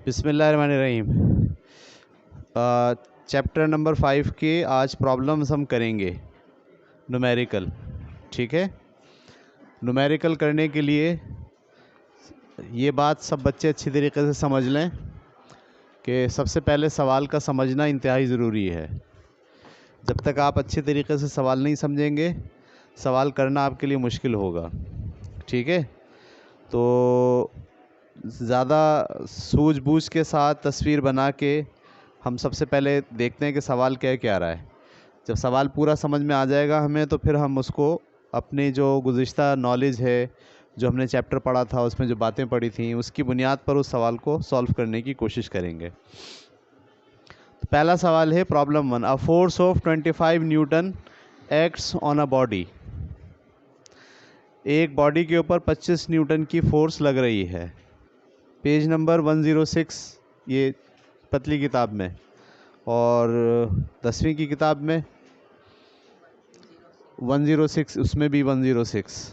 बिस्मिल्लाहिर्रहमानिर्रहीम। Chapter number 5 के आज प्रॉब्लम्स हम करेंगे न्यूमेरिकल। ठीक है, न्यूमेरिकल करने के लिए ये बात सब बच्चे अच्छी तरीके से समझ लें कि सबसे पहले सवाल का समझना इंतहाई ज़रूरी है। जब तक आप अच्छे तरीके से सवाल नहीं समझेंगे, सवाल करना आपके लिए मुश्किल होगा। ठीक है, तो ज़्यादा सूझबूझ के साथ तस्वीर बना के हम सबसे पहले देखते हैं कि सवाल क्या रहा है। जब सवाल पूरा समझ में आ जाएगा हमें, तो फिर हम उसको अपनी जो गुज़िश्ता नॉलेज है, जो हमने चैप्टर पढ़ा था, उसमें जो बातें पढ़ी थी, उसकी बुनियाद पर उस सवाल को सॉल्व करने की कोशिश करेंगे। तो पहला सवाल है problem 1। A force of 25 Newton acts on a body. एक बॉडी के ऊपर 25 न्यूटन की फोर्स लग रही है। पेज नंबर 106 ये पतली किताब में, और 10वीं की किताब में 106, उसमें भी 106।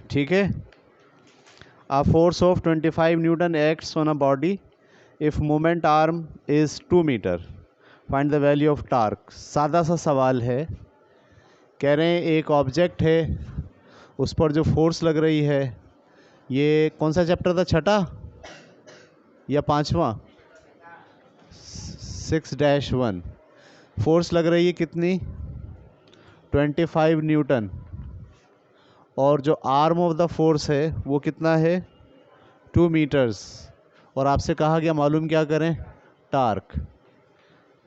ठीक है। A force of 25 Newton acts on a body if moment arm is 2 meter. Find the value of torque. सादा सा सवाल है। कह रहे हैं एक ऑब्जेक्ट है, उस पर जो फोर्स लग रही है, ये कौन सा चैप्टर था, छठा या पांचवा? 6-1। फोर्स लग रही है कितनी? 25 न्यूटन। और जो आर्म ऑफ द फोर्स है वो कितना है? 2 मीटर्स। और आपसे कहा गया मालूम क्या करें? टार्क।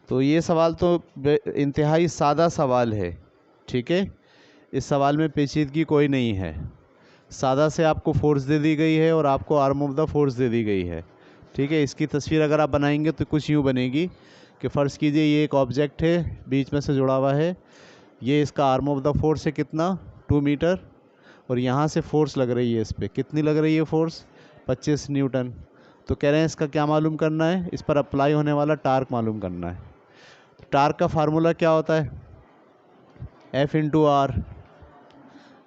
तो ये सवाल तो इंतहाई सादा सवाल है। ठीक है, इस सवाल में पेचीदगी कोई नहीं है। सादा से आपको फोर्स दे दी गई है और आपको आर्म ऑफ द फोर्स दे दी गई है। ठीक है, इसकी तस्वीर अगर आप बनाएंगे तो कुछ यूँ बनेगी कि फ़र्ज़ कीजिए ये एक ऑब्जेक्ट है, बीच में से जुड़ा हुआ है, ये इसका आर्म ऑफ द फोर्स है कितना? 2 मीटर। और यहाँ से फोर्स लग रही है इस पर, कितनी लग रही है फोर्स? 25 न्यूटन। तो कह रहे हैं इसका क्या मालूम करना है? इस पर अप्लाई होने वाला टार्क मालूम करना है। टार्क का फार्मूला क्या होता है? F/R।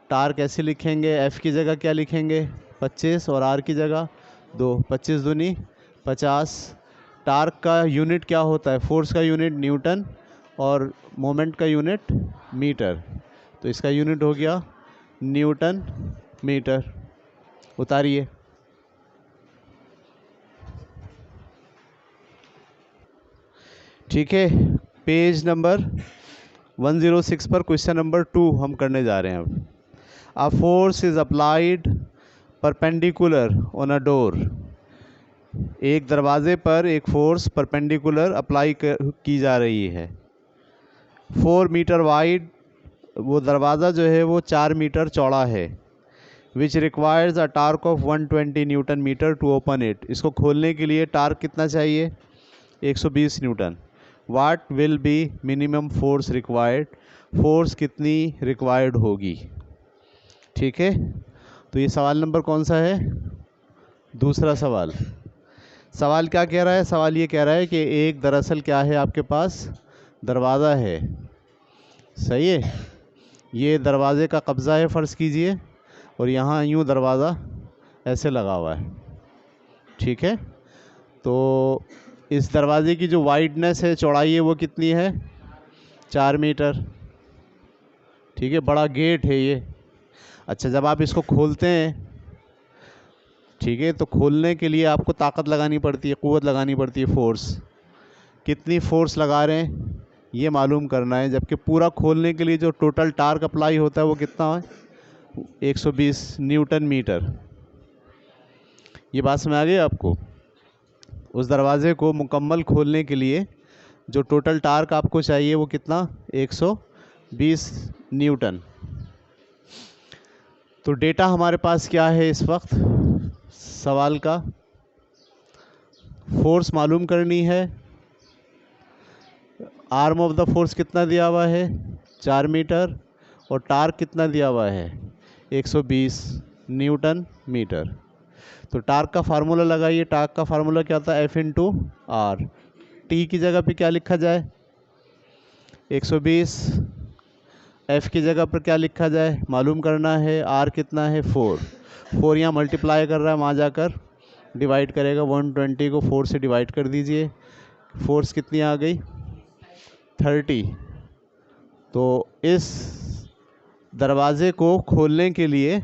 टार्क ऐसे लिखेंगे, F की जगह क्या लिखेंगे? 25, और R की जगह 2। 25 दूनी 50। टार्क का यूनिट क्या होता है? फोर्स का यूनिट न्यूटन और मोमेंट का यूनिट मीटर। तो इसका यूनिट हो गया न्यूटन मीटर। उतारिए। ठीक है, पेज नंबर 106 पर क्वेश्चन नंबर 2 हम करने जा रहे हैं अब। A force is applied perpendicular on a door. एक दरवाजे पर एक फोर्स परपेंडिकुलर अप्लाई की जा रही है। 4 मीटर वाइड, वो दरवाज़ा जो है वो 4 मीटर चौड़ा है। Which requires a torque of 120 newton metre to open it. इसको खोलने के लिए टार्क कितना चाहिए? 120 newton. What will be minimum force required. Force कितनी रिक्वायर्ड होगी? ठीक है, तो ये सवाल नंबर कौन सा है? दूसरा सवाल। सवाल क्या कह रहा है? सवाल ये कह रहा है कि एक दरअसल क्या है, आपके पास दरवाज़ा है, सही है, ये दरवाज़े का कब्ज़ा है फ़र्ज़ कीजिए, और यहाँ यूँ दरवाज़ा ऐसे लगा हुआ है। ठीक है, तो इस दरवाज़े की जो वाइडनेस है, चौड़ाई है, वो कितनी है? 4 मीटर। ठीक है, बड़ा गेट है ये। अच्छा, जब आप इसको खोलते हैं, ठीक है, तो खोलने के लिए आपको ताकत लगानी पड़ती है, क़ुव्वत लगानी पड़ती है, फोर्स। कितनी फोर्स लगा रहे हैं ये मालूम करना है। जबकि पूरा खोलने के लिए जो टोटल टार्क अप्लाई होता है वो कितना है? 120 न्यूटन मीटर। ये बात समझ आ गई आपको? उस दरवाज़े को मुकम्मल खोलने के लिए जो टोटल टार्क आपको चाहिए वो कितना? 120 न्यूटन। तो डेटा हमारे पास क्या है इस वक्त? सवाल का फोर्स मालूम करनी है। आर्म ऑफ द फोर्स कितना दिया हुआ है? 4 मीटर। और टार्क कितना दिया हुआ है? 120 न्यूटन मीटर। तो टार्क का फार्मूला लगाइए। टार्क का फार्मूला क्या था? F/R। टी की जगह पे क्या लिखा जाए? 120। F की जगह पर क्या लिखा जाए? मालूम करना है। R कितना है? 4। 4 यहाँ मल्टीप्लाई कर रहा है, वहाँ जाकर डिवाइड करेगा, 120 को 4 से डिवाइड कर दीजिए, फोर्स कितनी आ गई 30। तो इस दरवाजे को खोलने के लिए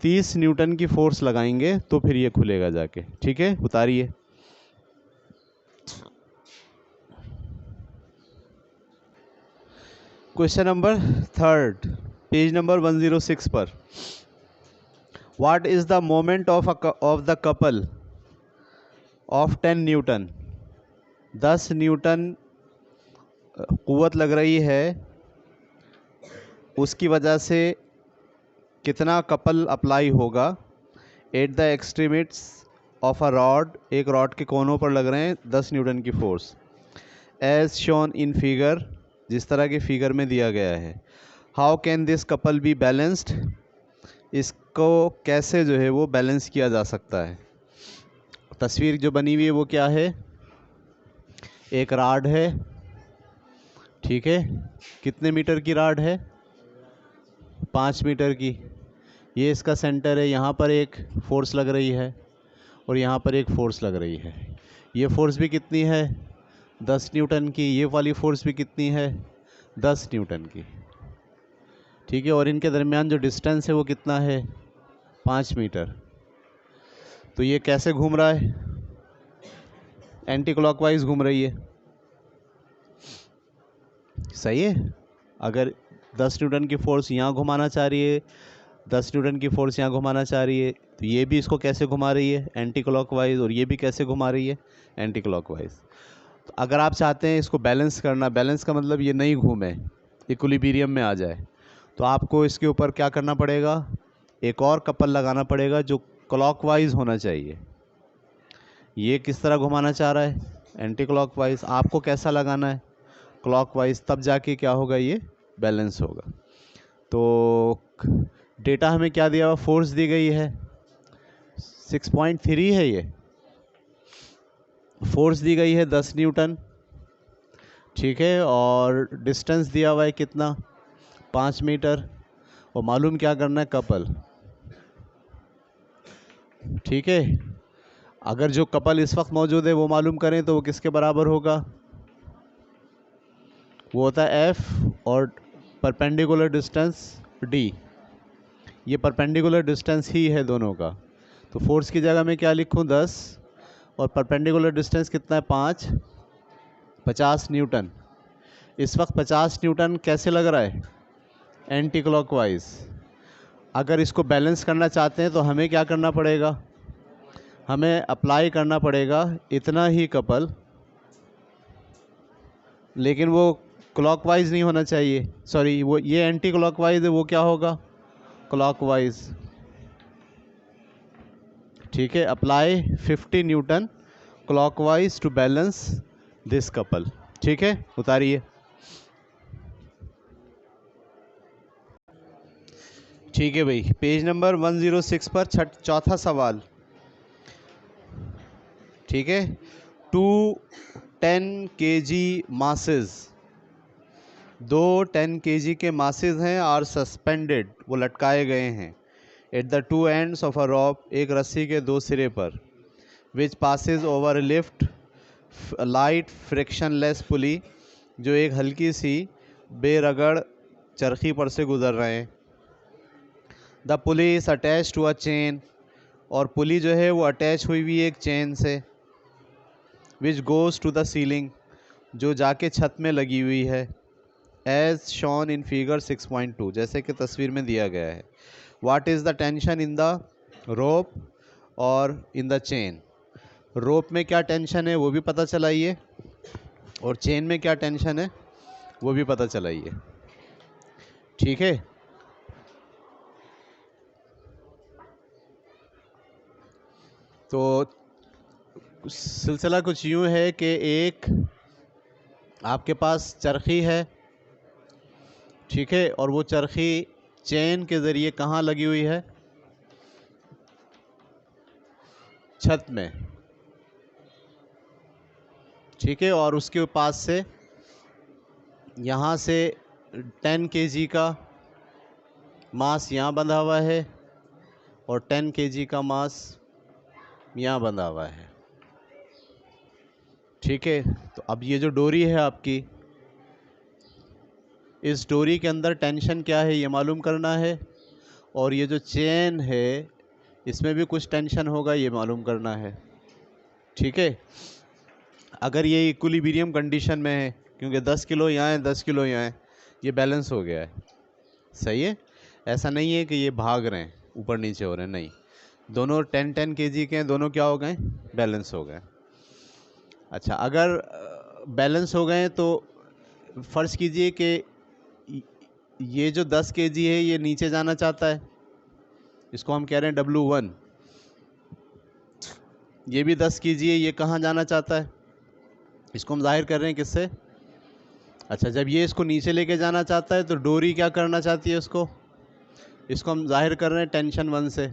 30 न्यूटन की फोर्स लगाएंगे तो फिर ये खुलेगा जाके। ठीक है, उतारिए। क्वेश्चन नंबर 3, पेज नंबर 106 पर। What is the moment of the couple of 10 newton. 10 newton कुव्वत लग रही है, उसकी वजह से कितना कपल अप्लाई होगा at the extremities of a rod. एक रॉड के कोनों पर लग रहे हैं 10 न्यूटन की force, as shown in figure, जिस तरह के फिगर में दिया गया है। How can this couple be balanced, इसको कैसे जो है वो बैलेंस किया जा सकता है। तस्वीर जो बनी हुई है वो क्या है, एक राड है, ठीक है, कितने मीटर की राड है 5 मीटर की। ये इसका सेंटर है, यहाँ पर एक फोर्स लग रही है और यहाँ पर एक फोर्स लग रही है। ये फोर्स भी कितनी है 10 न्यूटन की, ये वाली फोर्स भी कितनी है 10 न्यूटन की, ठीक है। और इनके दरमियान जो डिस्टेंस है वो कितना है 5 मीटर। तो ये कैसे घूम रहा है, एंटी क्लॉकवाइज घूम रही है, सही है। अगर 10 न्यूटन की फोर्स यहाँ घुमाना चाह रही है, 10 न्यूटन की फोर्स यहाँ घुमाना चाह रही है, तो ये भी इसको कैसे घुमा रही है एंटी क्लॉकवाइज, और ये भी कैसे घुमा रही है एंटी क्लॉकवाइज। तो अगर आप चाहते हैं इसको बैलेंस करना, बैलेंस का मतलब ये नहीं घूमे, इक्विलिब्रियम में आ जाए, तो आपको इसके ऊपर क्या करना पड़ेगा, एक और कपल लगाना पड़ेगा जो क्लॉकवाइज होना चाहिए। ये किस तरह घुमाना चाह रहा है एंटी क्लॉकवाइज, आपको कैसा लगाना है क्लॉकवाइज, तब जाके क्या होगा ये बैलेंस होगा। तो डेटा हमें क्या दिया हुआ, फोर्स दी गई है 6.3 है, ये फोर्स दी गई है 10 न्यूटन, ठीक है, और डिस्टेंस दिया हुआ है कितना 5 मीटर, और मालूम क्या करना है कपल, ठीक है। अगर जो कपल इस वक्त मौजूद है वो मालूम करें तो वो किसके बराबर होगा, वो होता है F और परपेंडिकुलर डिस्टेंस D। ये परपेंडिकुलर डिस्टेंस ही है दोनों का, तो फोर्स की जगह मैं क्या लिखूं 10, और परपेंडिकुलर डिस्टेंस कितना है 5, 50 न्यूटन। इस वक्त 50 न्यूटन कैसे लग रहा है एंटी क्लॉकवाइज। अगर इसको बैलेंस करना चाहते हैं तो हमें क्या करना पड़ेगा, हमें अप्लाई करना पड़ेगा इतना ही कपल, लेकिन वो क्लॉकवाइज नहीं होना चाहिए, सॉरी वो ये एंटी क्लॉकवाइज है, वो क्या होगा क्लॉकवाइज, ठीक है। Apply 50 newton clockwise to balance this couple, ठीक है, उतारिए। ठीक है भाई, पेज नंबर 106 पर चौथा सवाल, ठीक है। 2 10 kg मासेस, 2 10 kg के मासेस हैं, आर सस्पेंडेड, वो लटकाए गए हैं, at the 2 ends of a rope, एक रस्सी के 2 सिरे पर, which passes over lift light frictionless pulley, जो एक हल्की सी बेरगड़ चरखी पर से गुजर रहे हैं। The pulley is attach to a chain, और पुली जो है वो अटैच हुई हुई एक चेन से, which goes to the ceiling, जो जाके छत में लगी हुई है, एज शॉन इन फिगर 6.2, जैसे कि तस्वीर में दिया गया है। What is the tension in the rope और इन द चेन, रोप में क्या टेंशन है वो भी पता चलाइए, और चेन में क्या टेंशन है वो भी पता चलाइए, ठीक है। तो सिलसिला कुछ यूँ है कि एक आपके पास चरखी है, ठीक है, और वो चरखी चेन के ज़रिए कहाँ लगी हुई है, छत में, ठीक है, और उसके पास से यहाँ से 10 kg का मास यहाँ बंधा हुआ है और 10 kg का मास यहाँ बंधा हुआ है, ठीक है। तो अब ये जो डोरी है आपकी, इस डोरी के अंदर टेंशन क्या है ये मालूम करना है, और ये जो चेन है इसमें भी कुछ टेंशन होगा ये मालूम करना है, ठीक है। अगर ये इक्विलिब्रियम कंडीशन में है, क्योंकि 10 किलो यहाँ है 10 किलो यहाँ है, ये बैलेंस हो गया है, सही है। ऐसा नहीं है कि ये भाग रहे हैं ऊपर नीचे हो रहे हैं, नहीं, दोनों 10-10 kg के हैं, दोनों क्या हो गए, बैलेंस हो गए। अच्छा, अगर बैलेंस हो गए तो फ़र्ज़ कीजिए कि ये जो 10 kg है ये नीचे जाना चाहता है, इसको हम कह रहे हैं W1। ये भी 10 kg है, ये कहाँ जाना चाहता है, इसको हम जाहिर कर रहे हैं किससे। अच्छा, जब ये इसको नीचे लेके जाना चाहता है तो डोरी क्या करना चाहती है इसको हम जाहिर कर रहे हैं टेंशन 1 से।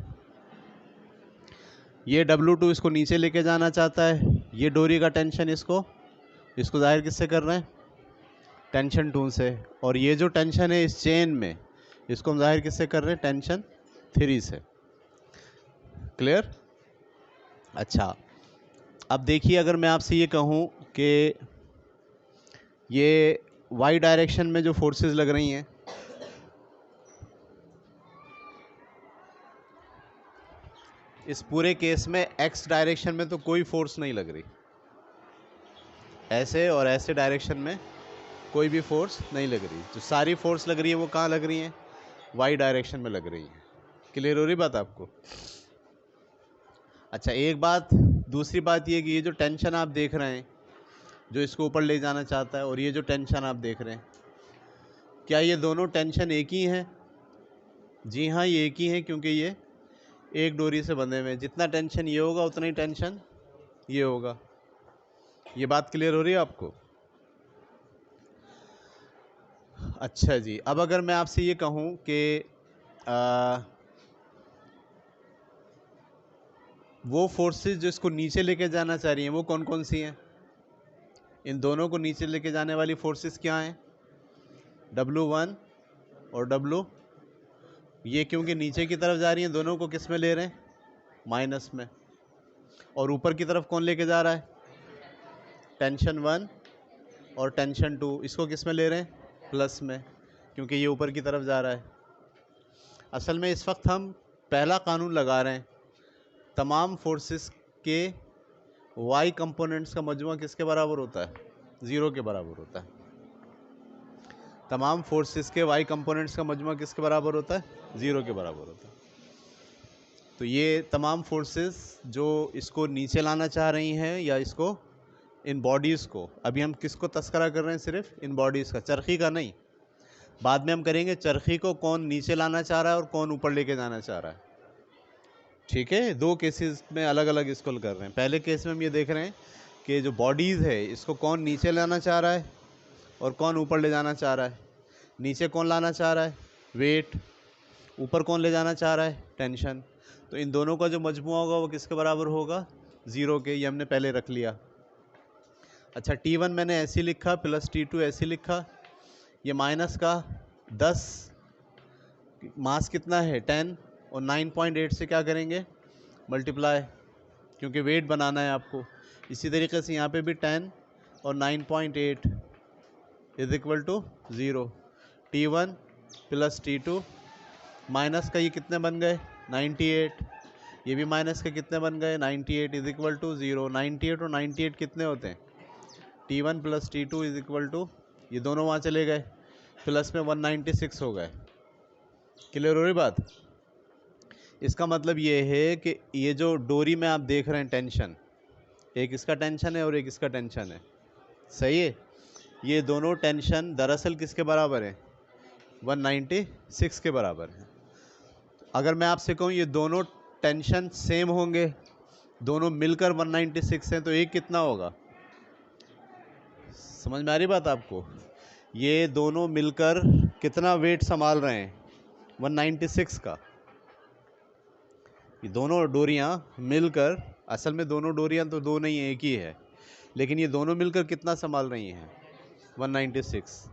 ये W2 इसको नीचे लेके जाना चाहता है, ये डोरी का टेंशन इसको जाहिर किससे कर रहे हैं, टेंशन 2 से। और ये जो टेंशन है इस चेन में, इसको हम जाहिर किससे कर रहे हैं, टेंशन 3 से। क्लियर। अच्छा, अब देखिए, अगर मैं आपसे ये कहूँ कि ये वाई डायरेक्शन में जो फोर्सेस लग रही हैं, इस पूरे केस में एक्स डायरेक्शन में तो कोई फोर्स नहीं लग रही, ऐसे और ऐसे डायरेक्शन में कोई भी फोर्स नहीं लग रही, जो सारी फोर्स लग रही है वो कहाँ लग रही हैं, वाई डायरेक्शन में लग रही है। क्लियर हो रही बात आपको। अच्छा, एक बात, दूसरी बात ये कि ये जो टेंशन आप देख रहे हैं जो इसको ऊपर ले जाना चाहता है, और ये जो टेंशन आप देख रहे हैं, क्या ये दोनों टेंशन एक ही हैं? जी हाँ, ये एक ही हैं, क्योंकि ये एक डोरी से बंधे हुए हैं। जितना टेंशन ये होगा उतना ही टेंशन ये होगा। ये बात क्लियर हो रही है आपको। अच्छा जी, अब अगर मैं आपसे ये कहूँ कि वो फोर्सेस जो इसको नीचे लेके जाना चाह रही हैं वो कौन कौन सी हैं? इन दोनों को नीचे लेके जाने वाली फोर्सेस क्या हैं? W1 और W। ये क्योंकि नीचे की तरफ जा रही हैं, दोनों को किस में ले रहे हैं, माइनस में। और ऊपर की तरफ कौन लेके जा रहा है, टेंशन 1 और टेंशन 2, इसको किस में ले रहे हैं, प्लस में, क्योंकि ये ऊपर की तरफ जा रहा है। असल में इस वक्त हम पहला कानून लगा रहे हैं, तमाम फोर्सेस के वाई कंपोनेंट्स का मजमुआ किसके बराबर होता है, 0 के बराबर होता है। तमाम फोर्सेस के वाई कंपोनेंट्स का मजमुआ किसके बराबर होता है, 0 के बराबर होता है। तो ये तमाम फोर्सेस जो इसको नीचे लाना चाह रही हैं, या इसको, इन बॉडीज़ को, अभी हम किसको तस्करा कर रहे हैं, सिर्फ इन बॉडीज़ का, चरखी का नहीं। बाद में हम करेंगे चरखी को कौन नीचे लाना चाह रहा है और कौन ऊपर लेके जाना चाह रहा है, ठीक है। दो केसेस में अलग अलग इसको कर रहे हैं। पहले केस में हम ये देख रहे हैं कि जो बॉडीज़ है इसको कौन नीचे लाना चाह रहा है और कौन ऊपर ले जाना चाह रहा है। नीचे कौन लाना चाह रहा है, वेट। ऊपर कौन ले जाना चाह रहा है, टेंशन। तो इन दोनों का जो मजमुआ होगा वो किसके बराबर होगा, 0 के। ये हमने पहले रख लिया। अच्छा, T1 मैंने ऐसे लिखा, प्लस T2 ऐसे लिखा। ये माइनस का 10, मास कितना है 10, और 9.8 से क्या करेंगे, मल्टीप्लाई, क्योंकि वेट बनाना है आपको। इसी तरीके से यहाँ पे भी 10 और 9.8 is equal to 0। T1 plus T2, minus का ये कितने बन गए, 98। ये भी माइनस के कितने बन गए, 98 इज इक्वल टू 0। 98 और 98 कितने होते हैं, T1 plus T2 is equal to, ये दोनों वहाँ चले गए, प्लस में 196 हो गए। क्लियर हो रही बात। इसका मतलब ये है कि ये जो डोरी में आप देख रहे हैं टेंशन, एक इसका टेंशन है और एक इसका टेंशन है, सही है। ये दोनों टेंशन दरअसल किसके बराबर है, 196 के बराबर है। अगर मैं आपसे कहूँ ये दोनों टेंशन सेम होंगे, दोनों मिलकर 196 हैं, तो एक कितना होगा, समझ में आ रही बात आपको। ये दोनों मिलकर कितना वेट संभाल रहे हैं, 196 का। ये दोनों डोरियां मिलकर, असल में दोनों डोरियां तो दो नहीं है, एक ही है, लेकिन ये दोनों मिलकर कितना संभाल रही हैं, 196।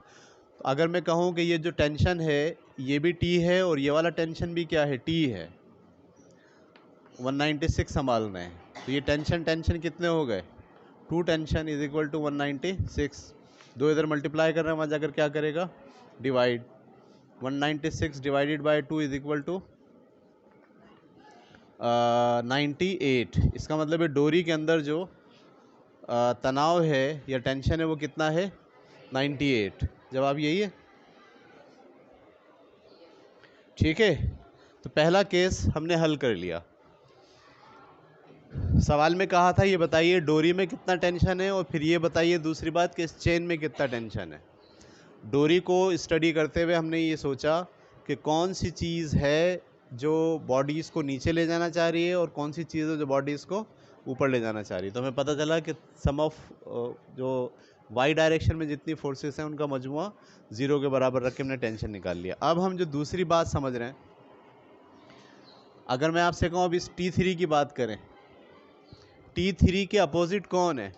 तो अगर मैं कहूँ कि ये जो टेंशन है ये भी T है और ये वाला टेंशन भी क्या है, T है, 196 संभालना है, तो ये टेंशन कितने हो गए, 2 टेंशन इज इक्वल टू 196। 2 इधर मल्टीप्लाई कर रहे हैं, वहाँ जाकर क्या करेगा, divide. 196 divided by 2 is equal to 98। इसका मतलब है डोरी के अंदर जो तनाव है या टेंशन है वो कितना है, 98। जवाब यही है। ठीक है, तो पहला केस हमने हल कर लिया। सवाल में कहा था ये बताइए डोरी में कितना टेंशन है, और फिर ये बताइए दूसरी बात कि इस चेन में कितना टेंशन है। डोरी को स्टडी करते हुए हमने ये सोचा कि कौन सी चीज़ है जो बॉडीज़ को नीचे ले जाना चाह रही है और कौन सी चीज़ है जो बॉडीज़ को ऊपर ले जाना चाह रही है। तो हमें पता चला कि सम ऑफ जो वाई डायरेक्शन में जितनी फोर्सेस हैं उनका मजमुआ 0 के बराबर रख के हमने टेंशन निकाल लिया। अब हम जो दूसरी बात समझ रहे हैं, अगर मैं आपसे कहूँ अब इस T3 की बात करें, T3 के अपोजिट कौन है,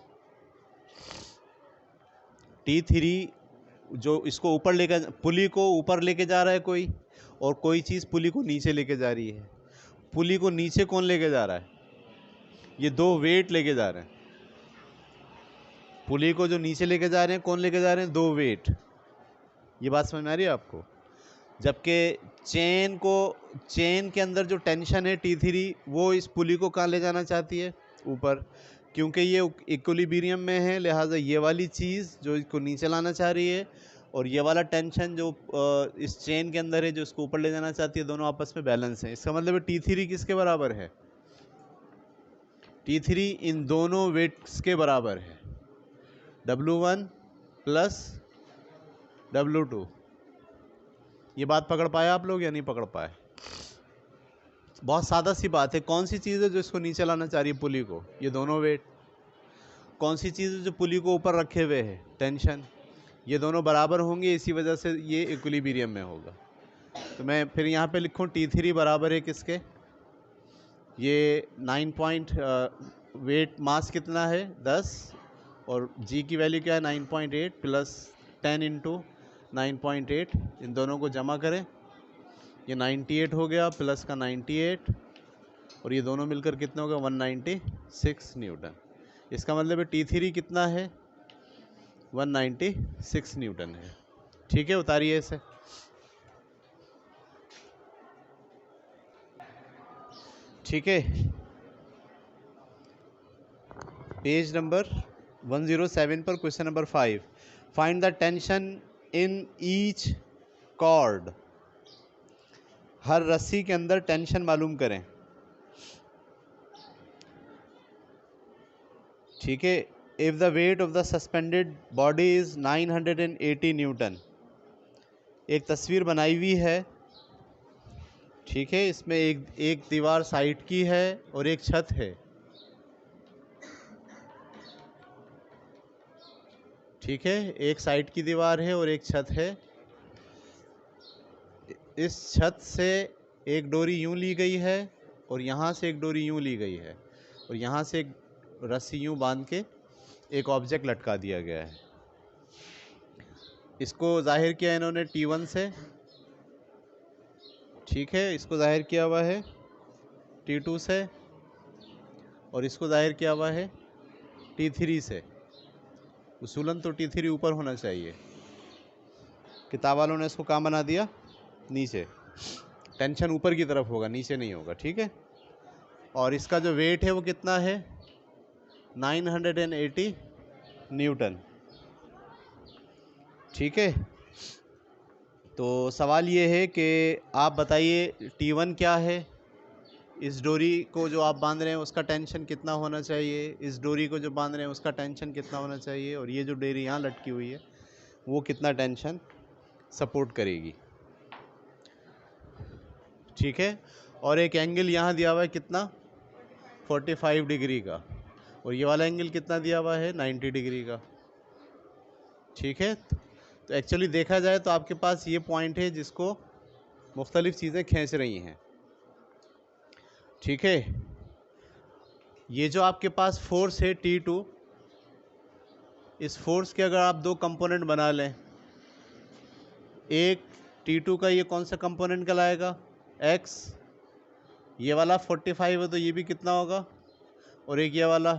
T3 जो इसको ऊपर लेकर, पुली को ऊपर लेके जा रहा है कोई, और कोई चीज़ पुली को नीचे लेके जा रही है। पुली को नीचे कौन लेके जा रहा है, ये 2 वेट लेके जा रहे हैं। पुली को जो नीचे लेके जा रहे हैं कौन लेके जा रहे हैं, 2 वेट। ये बात समझ में आ रही है आपको। जबकि चेन के अंदर जो टेंशन है T3 वो इस पुली को कहाँ ले जाना चाहती है, ऊपर, क्योंकि ये इक्विलिब्रियम में है, लिहाजा ये वाली चीज़ जो इसको नीचे लाना चाह रही है और ये वाला टेंशन जो इस चेन के अंदर है जो इसको ऊपर ले जाना चाहती है, दोनों आपस में बैलेंस है। इसका मतलब है T3 किसके बराबर है, T3 इन दोनों वेट्स के बराबर है, W1 प्लस W2। ये बात पकड़ पाए आप लोग या नहीं पकड़ पाए। बहुत सादा सी बात है। कौन सी चीज़ है जो इसको नीचे लाना चाह रही है पुली को, ये दोनों वेट। कौन सी चीज़ है जो पुली को ऊपर रखे हुए है, टेंशन। ये दोनों बराबर होंगे, इसी वजह से ये इक्विलिब्रियम में होगा। तो मैं फिर यहाँ पे लिखूँ T3 बराबर है किसके, ये 9 वेट मास कितना है 10, और G की वैल्यू क्या है 9.8 प्लस 10 इंटू 9.8, इन दोनों को जमा करें, ये 98 हो गया प्लस का 98, और ये दोनों मिलकर कितना होगा 196 न्यूटन। इसका मतलब है T3 कितना है, 196 न्यूटन है। ठीक है, उतारिए इसे। ठीक है, पेज नंबर 107 पर question number 5, find the tension in each cord. हर रस्सी के अंदर टेंशन मालूम करें। ठीक है, if the weight of the suspended body is 980 newton. एक तस्वीर बनाई हुई है, ठीक है, इसमें एक दीवार साइड की है और एक छत है। ठीक है, एक साइड की दीवार है और एक छत है। इस छत से एक डोरी यूं ली गई है और यहाँ से एक डोरी यूं ली गई है, और यहाँ से एक रस्सी यूं बांध के एक ऑब्जेक्ट लटका दिया गया है। इसको जाहिर किया इन्होंने T1 से, ठीक है, इसको जाहिर किया हुआ है T2 से, और इसको जाहिर किया हुआ है T3 से। उसूलन तो T3 ऊपर होना चाहिए, किताब वालों ने इसको कहाँ बना दिया, नीचे। टेंशन ऊपर की तरफ होगा, नीचे नहीं होगा। ठीक है, और इसका जो वेट है वो कितना है 980 न्यूटन। ठीक है, तो सवाल ये है कि आप बताइए T1 क्या है, इस डोरी को जो आप बांध रहे हैं उसका टेंशन कितना होना चाहिए, इस डोरी को जो बांध रहे हैं उसका टेंशन कितना होना चाहिए, और ये जो डोरी यहाँ लटकी हुई है वो कितना टेंशन सपोर्ट करेगी। ठीक है, और एक एंगल यहाँ दिया हुआ है कितना 45 डिग्री का, और ये वाला एंगल कितना दिया हुआ है 90 डिग्री का। ठीक है, तो एक्चुअली देखा जाए तो आपके पास ये पॉइंट है जिसको मुख्तलिफ चीज़ें खींच रही हैं। ठीक है, ये जो आपके पास फोर्स है T2, इस फोर्स के अगर आप 2 कंपोनेंट बना लें, एक T2 का ये कौन सा कंपोनेंट कहलाएगा, X, ये वाला 45 है तो ये भी कितना होगा, और एक ये वाला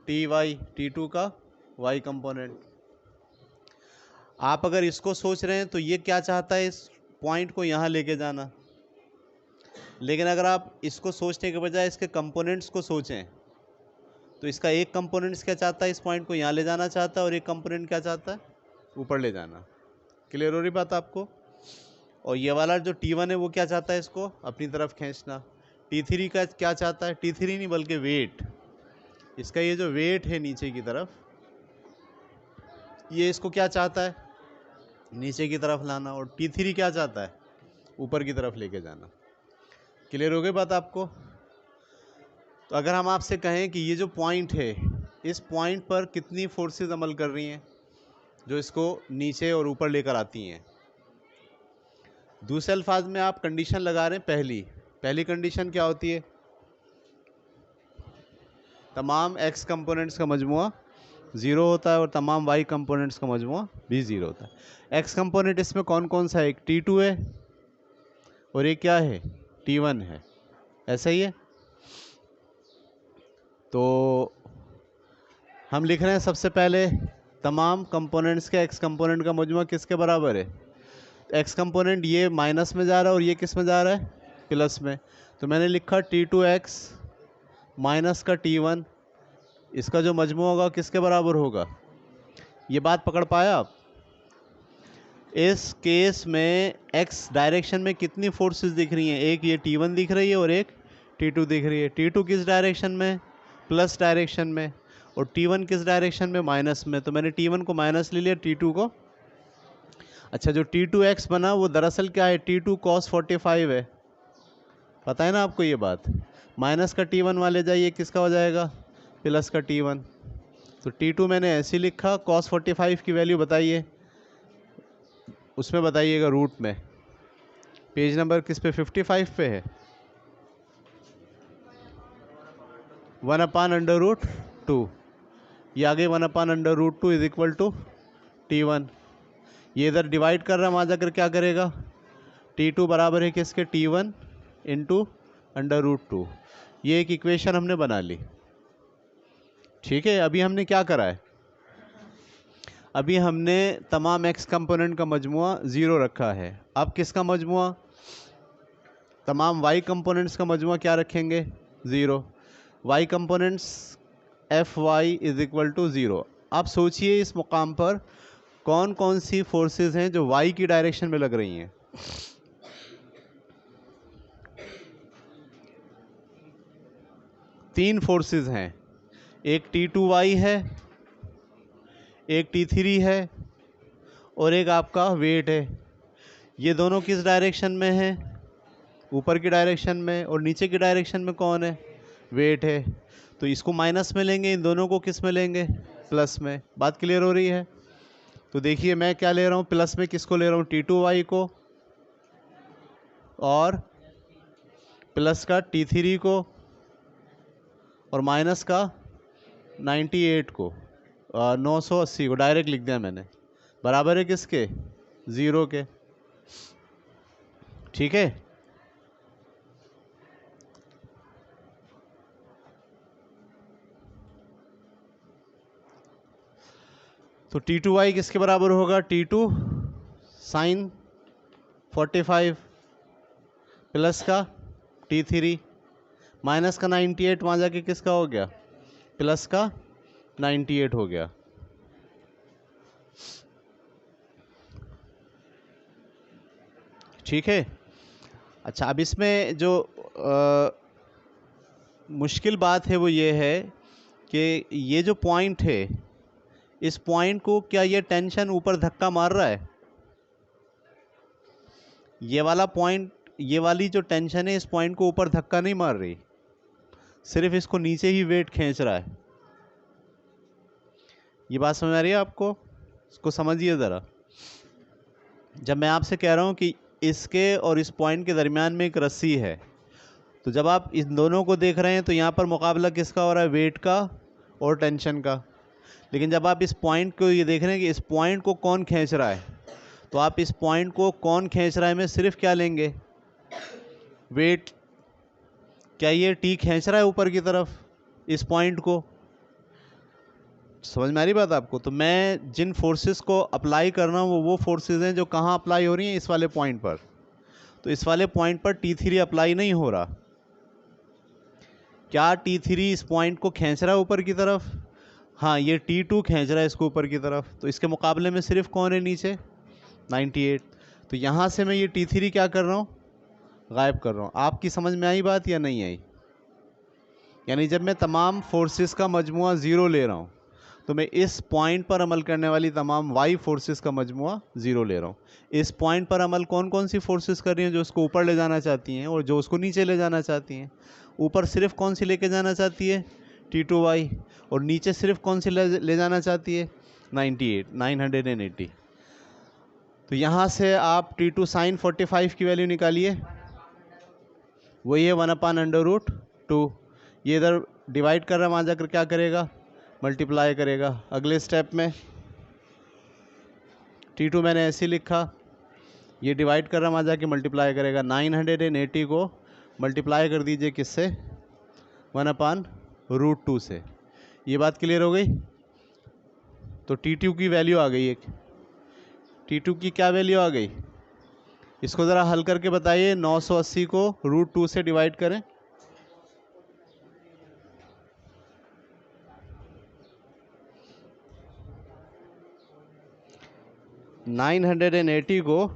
T2 का y कंपोनेंट। आप अगर इसको सोच रहे हैं तो ये क्या चाहता है, इस पॉइंट को यहाँ लेके जाना, लेकिन अगर आप इसको सोचने के बजाय इसके कंपोनेंट्स को सोचें तो इसका एक कंपोनेंट्स क्या चाहता है, इस पॉइंट को यहाँ ले जाना चाहता है, और एक कंपोनेंट क्या चाहता है, ऊपर ले जाना। क्लियर हो रही बात आपको? और ये वाला जो T1 है वो क्या चाहता है, इसको अपनी तरफ खींचना। T3 का क्या चाहता है, T3 नहीं बल्कि वेट, इसका ये जो वेट है नीचे की तरफ, ये इसको क्या चाहता है, नीचे की तरफ लाना। और T3 क्या चाहता है, ऊपर की तरफ लेके जाना। क्लियर हो गई बात आपको? तो अगर हम आपसे कहें कि ये जो पॉइंट है, इस पॉइंट पर कितनी फोर्सेस अमल कर रही हैं जो इसको नीचे और ऊपर लेकर आती हैं, दूसरे अल्फाज में आप कंडीशन लगा रहे हैं। पहली कंडीशन क्या होती है, तमाम x कंपोनेंट्स का मजमुआ 0 होता है और तमाम y कंपोनेंट्स का मजमुआ भी 0 होता है। x कंपोनेंट इसमें कौन कौन सा है, एक T2 है और एक क्या है, T1 है, ऐसा ही है। तो हम लिख रहे हैं सबसे पहले तमाम कंपोनेंट्स के x कंपोनेंट का मजमुआ किसके बराबर है, x कंपोनेंट ये माइनस में जा रहा है और ये किस में जा रहा है, प्लस में। तो मैंने लिखा T2x माइनस का T1, इसका जो मजमू होगा किसके बराबर होगा। ये बात पकड़ पाया आप? इस केस में x डायरेक्शन में कितनी फोर्सेस दिख रही हैं, एक ये T1 दिख रही है और एक T2 दिख रही है। T2 किस डायरेक्शन में, प्लस डायरेक्शन में, और T1 किस डायरेक्शन में, माइनस में। तो मैंने T1 को माइनस ले लिया, T2 को। अच्छा, जो T2x बना वो दरअसल क्या है, T2 cos 45 है, पता है ना आपको ये बात। माइनस का T1 वाले जाइए, किसका हो जाएगा, प्लस का T1। तो T2 मैंने ऐसे लिखा, cos 45 की वैल्यू बताइए, उसमें बताइएगा रूट में। पेज नंबर किस पे, 55 पे है। 1/√2, ये आगे 1/√2 इज इक्वल टू T1। ये इधर डिवाइड कर रहा है, वहाँ जाकर क्या करेगा, T2 बराबर है किसके, T1 इंटू √2। ये एक इक्वेशन हमने बना ली, ठीक है। अभी हमने क्या करा है, अभी हमने तमाम x कंपोनेंट का मजमुआ 0 रखा है। अब किसका मजमुआ, तमाम y कंपोनेंट्स का मजमुआ क्या रखेंगे, 0। y components Fy is equal to 0। आप सोचिए इस मुकाम पर कौन कौन सी फोर्सेस हैं जो y की डायरेक्शन में लग रही हैं। तीन फोर्सेस हैं, एक T2y है, एक T3 है और एक आपका वेट है। ये दोनों किस डायरेक्शन में हैं, ऊपर की डायरेक्शन में, और नीचे की डायरेक्शन में कौन है, वेट है। तो इसको माइनस में लेंगे, इन दोनों को किस में लेंगे, प्लस में। बात क्लियर हो रही है? तो देखिए मैं क्या ले रहा हूँ, प्लस में किसको ले रहा हूँ, T2y को, और प्लस का T3 को, और माइनस का 98 को, 980 को डायरेक्ट लिख दिया मैंने, बराबर है किसके, 0 के, ठीक है। तो T2y किसके बराबर होगा, T2 sin 45 प्लस का T3 माइनस का 98, वहाँ जाके किसका हो गया, प्लस का 98 हो गया। ठीक है। अच्छा, अब इसमें जो मुश्किल बात है वो ये है कि ये जो पॉइंट है, इस पॉइंट को क्या ये टेंशन ऊपर धक्का मार रहा है, ये वाला पॉइंट, ये वाली जो टेंशन है इस पॉइंट को ऊपर धक्का नहीं मार रही, सिर्फ इसको नीचे ही वेट खींच रहा है। ये बात समझ आ रही है आपको? इसको समझिए ज़रा। जब मैं आपसे कह रहा हूँ कि इसके और इस पॉइंट के दरमियान में एक रस्सी है, तो जब आप इन दोनों को देख रहे हैं तो यहाँ पर मुकाबला किसका हो रहा है, वेट का और टेंशन का। लेकिन जब आप इस पॉइंट को ये देख रहे हैं कि इस पॉइंट को कौन खींच रहा है, तो आप इस पॉइंट को कौन खींच रहा है में सिर्फ क्या लेंगे, वेट क्या ये टी खींच रहा है ऊपर की तरफ इस पॉइंट को? समझ में आ रही बात आपको? तो मैं जिन फोर्सेस को अप्लाई कर रहा हूँ वो फोर्सेस हैं जो कहाँ अप्लाई हो रही हैं, इस वाले पॉइंट पर। तो इस वाले पॉइंट पर T3 अप्लाई नहीं हो रहा। क्या T3 इस पॉइंट को खींच रहा है ऊपर की तरफ? हाँ, ये T2 खींच रहा है इसको ऊपर की तरफ। तो इसके मुकाबले में सिर्फ कौन है नीचे? 98। तो यहाँ से मैं ये T3 क्या कर रहा हूँ? गायब कर रहा हूँ। आपकी समझ में आई बात या नहीं आई? यानी जब मैं तमाम फोर्सेस का मजमुआ ज़ीरो ले रहा हूँ तो मैं इस पॉइंट पर अमल करने वाली तमाम वाई फोर्सेस का मजमुआ ज़ीरो ले रहा हूँ। इस पॉइंट पर अमल कौन कौन सी फोर्सेस कर रही हैं? जो उसको ऊपर ले जाना चाहती हैं और जो उसको नीचे ले जाना चाहती हैं। ऊपर सिर्फ कौन सी लेके जाना चाहती है? T2y। और नीचे सिर्फ कौन सी ले जाना चाहती है? 980। तो यहाँ से आप T2 sin 45 की वैल्यू निकालिए। वही है 1/√2। ये इधर डिवाइड कर रहा है, वहाँ जाकर क्या करेगा? मल्टीप्लाई करेगा। अगले स्टेप में T2 मैंने ऐसे लिखा, ये डिवाइड कर रहा है, वहाँ जाके मल्टीप्लाई करेगा। 980 को मल्टीप्लाई कर दीजिए किससे? 1/√2 से। ये बात क्लियर हो गई? तो T2 की वैल्यू आ गई। एक T2 की क्या वैल्यू आ गई? इसको ज़रा हल करके बताइए। 980 को √2 से डिवाइड करें। 980 को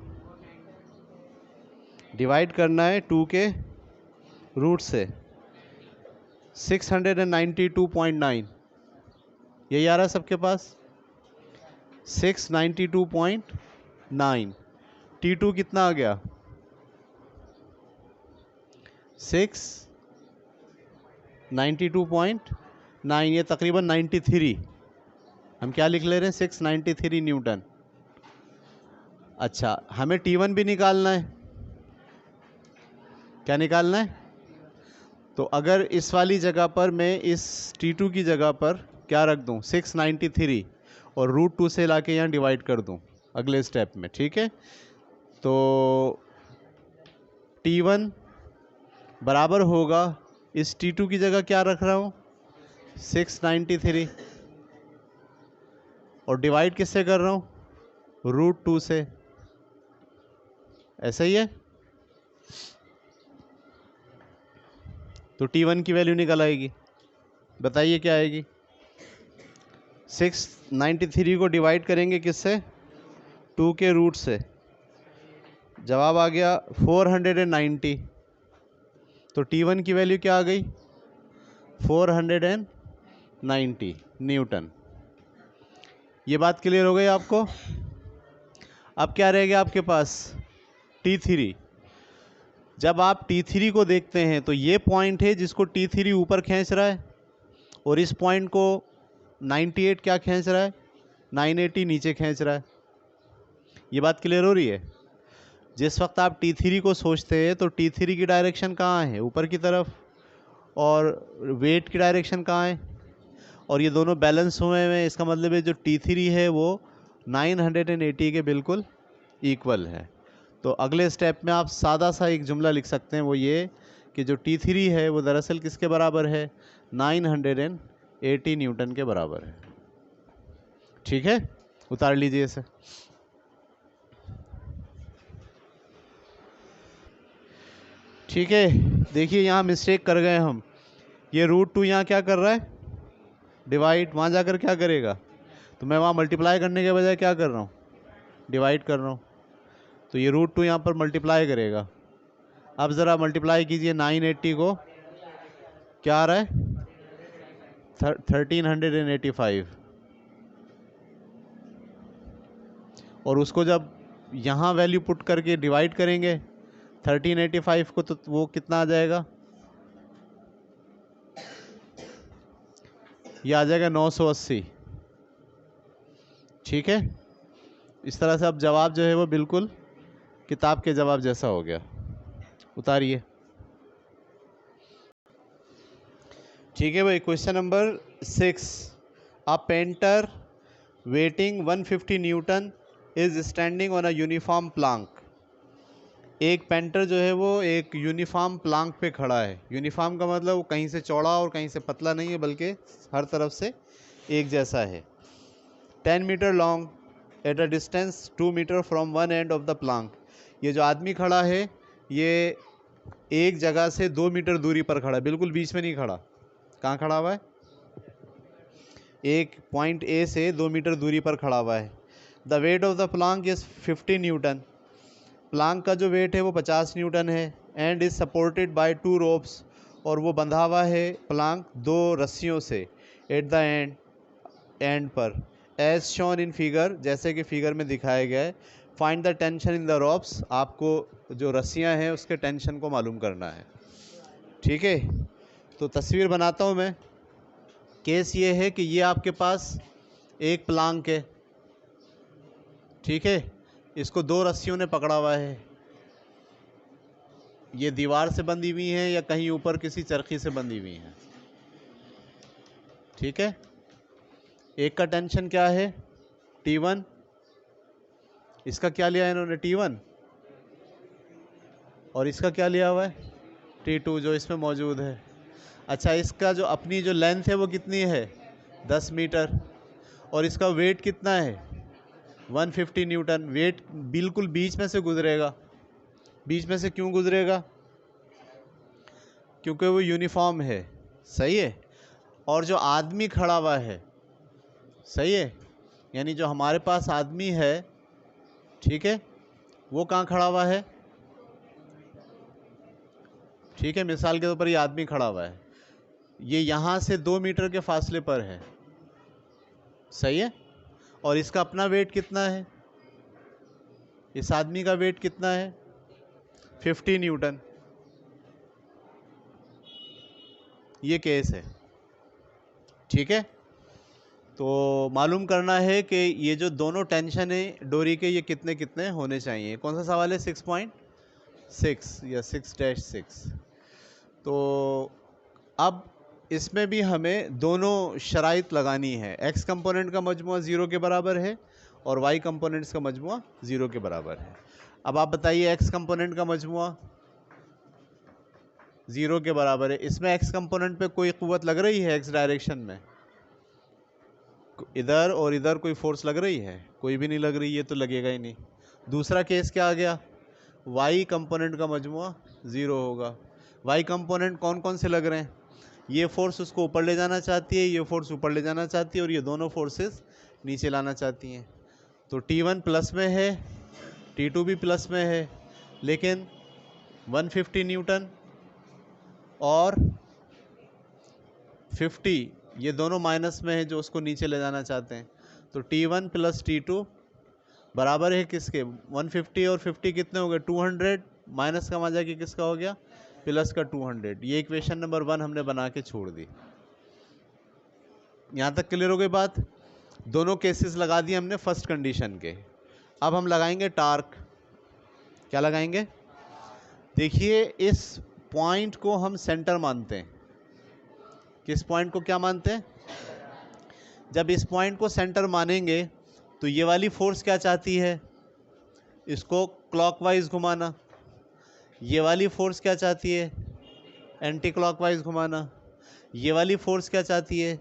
डिवाइड करना है 2 के रूट से। 692.9 यही आ रहा है सबके पास? 692.9। T2 कितना आ गया? 692.9। ये तकरीबन 93। हम क्या लिख ले रहे हैं? 693 न्यूटन। अच्छा, हमें T1 भी निकालना है। क्या निकालना है? तो अगर इस वाली जगह पर मैं इस T2 की जगह पर क्या रख दूं? 693 और √2 से लाके यहाँ डिवाइड कर दूं अगले स्टेप में। ठीक है, तो T1 बराबर होगा, इस T2 की जगह क्या रख रहा हूँ? 693 और डिवाइड किससे कर रहा हूँ? √2 से। ऐसा ही है। तो T1 की वैल्यू निकल आएगी। बताइए क्या आएगी? 693 को डिवाइड करेंगे किससे? 2 के रूट से। जवाब आ गया 490। तो T1 की वैल्यू क्या आ गई? 490 न्यूटन। ये बात क्लियर हो गई आपको? अब क्या रह गया आपके पास? T3। जब आप T3 को देखते हैं तो ये पॉइंट है जिसको T3 ऊपर खींच रहा है और इस पॉइंट को 98 क्या खींच रहा है? 980 नीचे खींच रहा है। ये बात क्लियर हो रही है? जिस वक्त आप T3 को सोचते हैं तो T3 की डायरेक्शन कहाँ है? ऊपर की तरफ। और वेट की डायरेक्शन कहाँ है? और ये दोनों बैलेंस हुए हैं। इसका मतलब है जो T3 है वो 980 के बिल्कुल इक्वल है। तो अगले स्टेप में आप सादा सा एक जुमला लिख सकते हैं, वो ये कि जो T3 है वो दरअसल किसके बराबर है? 980 न्यूटन के बराबर है। ठीक है, उतार लीजिए इसे। ठीक है, देखिए यहाँ मिस्टेक कर गए हम। ये √2 यहाँ क्या कर रहा है? डिवाइड। वहाँ जाकर क्या करेगा? तो मैं वहाँ मल्टीप्लाई करने के बजाय क्या कर रहा हूँ? डिवाइड कर रहा हूँ। तो ये √2 यहाँ पर मल्टीप्लाई करेगा। अब ज़रा मल्टीप्लाई कीजिए 980 को, क्या आ रहा है? 1385। और उसको जब यहाँ वैल्यू पुट करके डिवाइड करेंगे 1385 को, तो वो कितना आ जाएगा? ये आ जाएगा 980। ठीक है, इस तरह से अब जवाब जो है वो बिल्कुल किताब के जवाब जैसा हो गया। उतारिए। ठीक है भाई, question number 6। A painter waiting 150 Newton is standing on a uniform Planck एक पेंटर जो है वो एक यूनिफॉर्म प्लांक पे खड़ा है। यूनिफॉर्म का मतलब वो कहीं से चौड़ा और कहीं से पतला नहीं है, बल्कि हर तरफ से एक जैसा है। 10 metre long at a distance 2 metre from one end of the plank. ये जो आदमी खड़ा है ये एक जगह से 2 मीटर दूरी पर खड़ा है, बिल्कुल बीच में नहीं खड़ा। कहाँ खड़ा हुआ है? एक पॉइंट ए से 2 मीटर दूरी पर खड़ा हुआ है। The weight of the Planck is 50 Newton. Planck का जो वेट है वो 50 न्यूटन है। And is supported by 2 ropes, और वो बंधा हुआ है प्लांक 2 रस्सियों से। एट द एंड पर, एज शोन इन फिगर, जैसे कि फिगर में दिखाया गया है। Find the tension in the ropes, आपको जो रस्सियां हैं उसके टेंशन को मालूम करना है। ठीक है, तो तस्वीर बनाता हूँ मैं। केस ये है कि ये आपके पास एक प्लांक है, ठीक है, इसको 2 रस्सियों ने पकड़ा हुआ है। ये दीवार से बंधी हुई हैं या कहीं ऊपर किसी चरखी से बंधी हुई हैं। ठीक है, एक का टेंशन क्या है? T1। इसका क्या लिया है इन्होंने? T1। और इसका क्या लिया हुआ है? T2, जो इसमें मौजूद है। अच्छा, इसका जो अपनी जो लेंथ है वो कितनी है? 10 मीटर। और इसका वेट कितना है? 150 न्यूटन। वेट बिल्कुल बीच में से गुजरेगा। बीच में से क्यों गुजरेगा? क्योंकि वो यूनिफॉर्म है। सही है। और जो आदमी खड़ा हुआ है, सही है, यानी जो हमारे पास आदमी है, ठीक है, वो कहाँ खड़ा हुआ है? ठीक है, मिसाल के तौर पर ये आदमी खड़ा हुआ है, ये यहाँ से 2 मीटर के फासले पर है। सही है। और इसका अपना वेट कितना है? इस आदमी का वेट कितना है? 50 न्यूटन। ये केस है। ठीक है, तो मालूम करना है कि ये जो दोनों टेंशन है डोरी के, ये कितने कितने होने चाहिए। कौन सा सवाल है? 6.6 या 6-6। तो अब इसमें भी हमें दोनों शराइत लगानी है। एक्स कंपोनेंट का मजमुआ 0 के बराबर है और वाई कंपोनेंट्स का मजमुआ 0 के बराबर है। अब आप बताइए, एक्स कंपोनेंट का मजमुआ 0 के बराबर है, इसमें एक्स कंपोनेंट पे कोई क़ुव्वत लग रही है? एक्स डायरेक्शन में इधर और इधर कोई फोर्स लग रही है? कोई भी नहीं लग रही, ये तो लगेगा ही नहीं। दूसरा केस क्या आ गया? वाई कंपोनेंट का मजमुआ 0 होगा। वाई कंपोनेंट कौन कौन से लग रहे हैं? ये फोर्स उसको ऊपर ले जाना चाहती है, ये फोर्स ऊपर ले जाना चाहती है, और ये दोनों फोर्सेस नीचे लाना चाहती हैं। तो T1 प्लस में है, T2 भी प्लस में है, लेकिन 150 न्यूटन और 50 ये दोनों माइनस में है, जो उसको नीचे ले जाना चाहते हैं। तो T1 प्लस T2 बराबर है किसके? 150 और 50 कितने हो गए? 200। माइनस का मजा कि किसका हो गया? प्लस का 200। ये इक्वेशन नंबर 1 हमने बना के छोड़ दी। यहाँ तक क्लियर हो गई बात? दोनों केसेस लगा दिए हमने फर्स्ट कंडीशन के। अब हम लगाएंगे टार्क। क्या लगाएंगे? देखिए, इस पॉइंट को हम सेंटर मानते हैं। किस पॉइंट को क्या मानते हैं? जब इस पॉइंट को सेंटर मानेंगे तो ये वाली फोर्स क्या चाहती है? इसको क्लॉकवाइज घुमाना। ये वाली फोर्स क्या चाहती है? एंटी क्लॉकवाइज घुमाना। ये वाली फोर्स क्या चाहती है?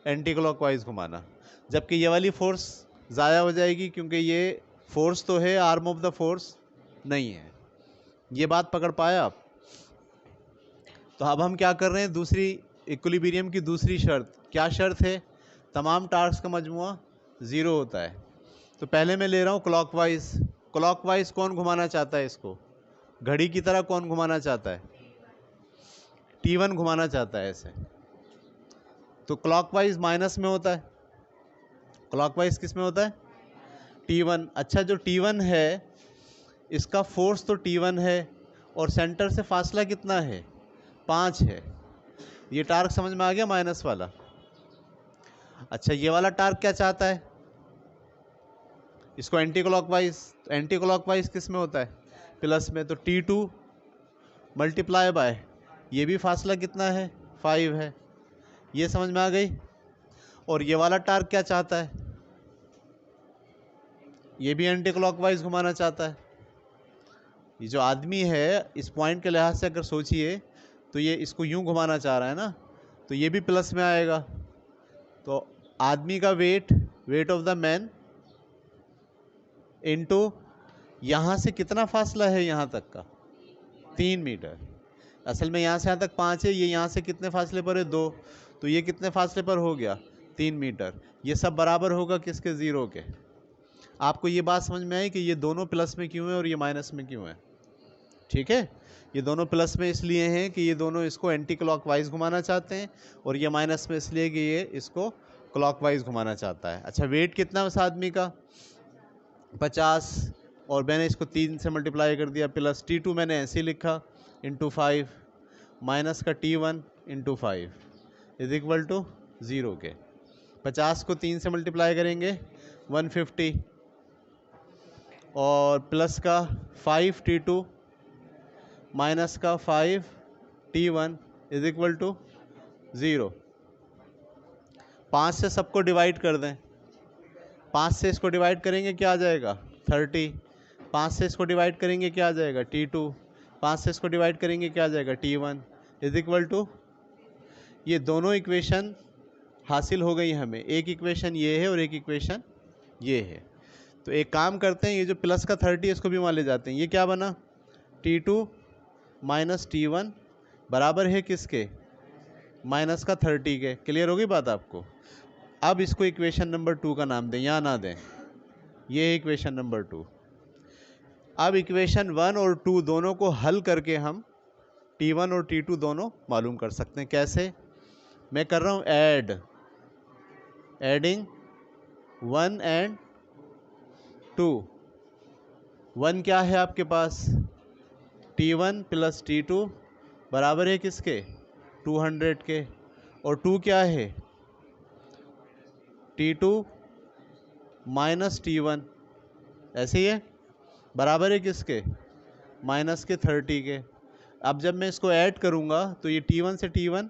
एंटी क्लॉकवाइज घुमाना। जबकि ये वाली फोर्स ज़ाया हो जाएगी, क्योंकि ये फोर्स तो है, आर्म ऑफ द फोर्स नहीं है। ये बात पकड़ पाया आप? तो अब हम क्या कर रहे हैं? दूसरी इक्विलिब्रियम की दूसरी शर्त। क्या शर्त है? तमाम टार्क्स का मजमुआ 0 होता है। तो पहले मैं ले रहा हूँ क्लॉकवाइज। क्लॉकवाइज कौन घुमाना चाहता है इसको? घड़ी की तरह कौन घुमाना चाहता है? T1 घुमाना चाहता है ऐसे। तो क्लॉकवाइज माइनस में होता है। क्लॉकवाइज किस में होता है? T1। अच्छा, जो T1 है इसका फोर्स तो T1 है, और सेंटर से फासला कितना है? 5 है। ये टार्क समझ में आ गया, माइनस वाला? अच्छा, ये वाला टार्क क्या चाहता है? इसको एंटी क्लॉकवाइज। तो एंटी क्लॉकवाइज किस में होता है? प्लस में। तो T2 मल्टीप्लाई बाय, ये भी फासला कितना है? 5 है। ये समझ में आ गई? और ये वाला टार्क क्या चाहता है? ये भी एंटी क्लॉकवाइज घुमाना चाहता है। ये जो आदमी है इस पॉइंट के लिहाज से अगर सोचिए तो ये इसको यूं घुमाना चाह रहा है ना, तो ये भी प्लस में आएगा। तो आदमी का wait of the man into यहाँ से कितना फासला है यहाँ तक का 3 मीटर। असल में यहाँ से यहाँ तक 5 है, ये यहाँ से कितने फासले पर है 2, तो ये कितने फासले पर हो गया 3 मीटर। ये सब बराबर होगा किसके 0 के। आपको ये बात समझ में आई कि ये दोनों प्लस में क्यों है और ये माइनस में क्यों है। ठीक है, ये दोनों प्लस में इसलिए हैं कि ये दोनों इसको एंटी क्लॉकवाइज घुमाना चाहते हैं, और ये माइनस में इसलिए कि ये इसको क्लॉकवाइज घुमाना चाहता है। अच्छा, वेट कितना है उस आदमी का 50, और मैंने इसको 3 से मल्टीप्लाई कर दिया, प्लस T2 मैंने ऐसे ही लिखा इंटू 5, माइनस का T1 into 5 is equal to 0 के। 50 को 3 से मल्टीप्लाई करेंगे 150, और प्लस का 5 T2 माइनस का 5 T1 इज इक्वल टू 0। 5 से सबको डिवाइड कर दें, 5 से इसको डिवाइड करेंगे क्या आ जाएगा 30, 5 से इसको डिवाइड करेंगे क्या आ जाएगा T2, 5 से इसको डिवाइड करेंगे क्या आ जाएगा T1 इज इक्वल टू, ये दोनों इक्वेशन हासिल हो गई हमें। एक इक्वेशन ये है और एक इक्वेशन ये है। तो एक काम करते हैं, ये जो प्लस का 30 इसको भी वहाँ ले जाते हैं। ये क्या बना T2 माइनस T1 बराबर है किसके माइनस का 30 के। क्लियर हो गई बात आपको। अब इसको इक्वेशन नंबर 2 का नाम दें, यहाँ ना दें, ये है इक्वेशन नंबर 2। अब इक्वेशन 1 और 2 दोनों को हल करके हम T1 और T2 दोनों मालूम कर सकते हैं। कैसे? मैं कर रहा हूँ एडिंग 1 एंड 2। 1 क्या है आपके पास T1 प्लस T2 बराबर है किसके 200 के, और 2 क्या है T2 माइनस T1 ऐसे ही है, बराबर है किसके माइनस के 30 के। अब जब मैं इसको ऐड करूँगा तो ये T1 से T1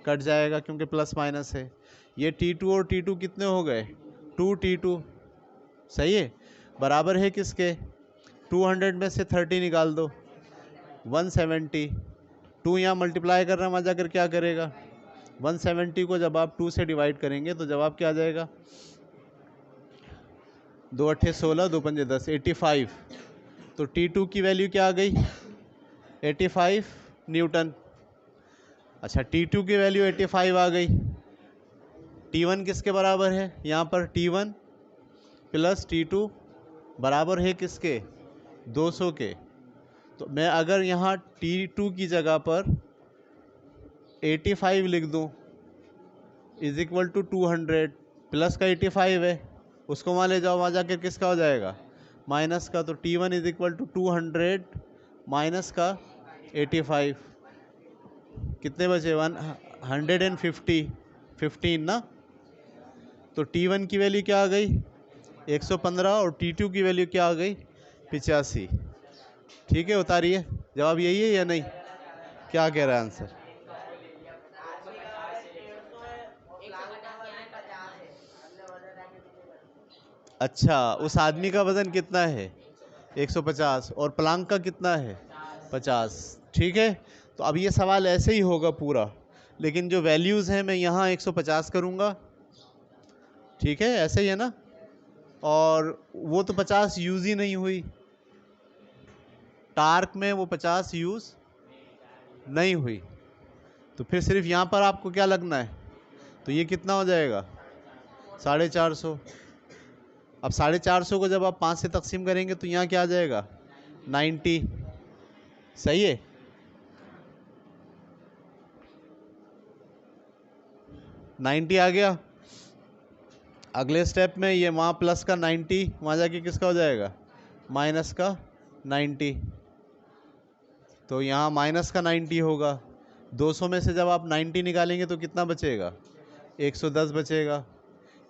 कट जाएगा क्योंकि प्लस माइनस है। ये T2 और T2 कितने हो गए 2T2, सही है, बराबर है किसके 200 में से 30 निकाल दो 170। 2 यहाँ मल्टीप्लाई कर रहा है, वहाँ जाकर क्या करेगा 170 को जब आप 2 से डिवाइड करेंगे तो जवाब क्या आ जाएगा 2 अट्ठे 16, 2 पंजे 10, 85। तो T2 की वैल्यू क्या आ गई 85 न्यूटन। अच्छा, T2 की वैल्यू 85 आ गई। T1 किसके बराबर है, यहाँ पर T1 प्लस T2 बराबर है किसके 200 के। तो मैं अगर यहाँ T2 की जगह पर 85 लिख दूँ इज इक्वल टू 200, प्लस का 85 है उसको वहाँ ले जाओ, वहाँ जाकर किसका हो जाएगा माइनस का। तो T1 is equal to 200 minus का 85, कितने बचे 150 15 ना। तो T1 की वैल्यू क्या आ गई 115 और T2 की वैल्यू क्या आ गई 85। ठीक है, उतारिए, जवाब यही है या नहीं, क्या कह रहा है आंसर। अच्छा, उस आदमी का वजन कितना है 150 और प्लांक का कितना है 50। ठीक है, तो अब ये सवाल ऐसे ही होगा पूरा, लेकिन जो वैल्यूज़ हैं मैं यहाँ 150 करूँगा। ठीक है, ऐसे ही है ना, और वो तो 50 यूज़ ही नहीं हुई, टार्क में वो 50 यूज़ नहीं हुई, तो फिर सिर्फ यहाँ पर आपको क्या लगना है, तो ये कितना हो जाएगा 450। अब 450 को जब आप 5 से तकसीम करेंगे तो यहाँ क्या आ जाएगा 90, सही है। $90 आ गया। अगले स्टेप में ये वहाँ प्लस का 90, वहाँ जाके किसका हो जाएगा माइनस का 90, तो यहाँ माइनस का 90 होगा। 200 में से जब आप 90 निकालेंगे तो कितना बचेगा 110 बचेगा।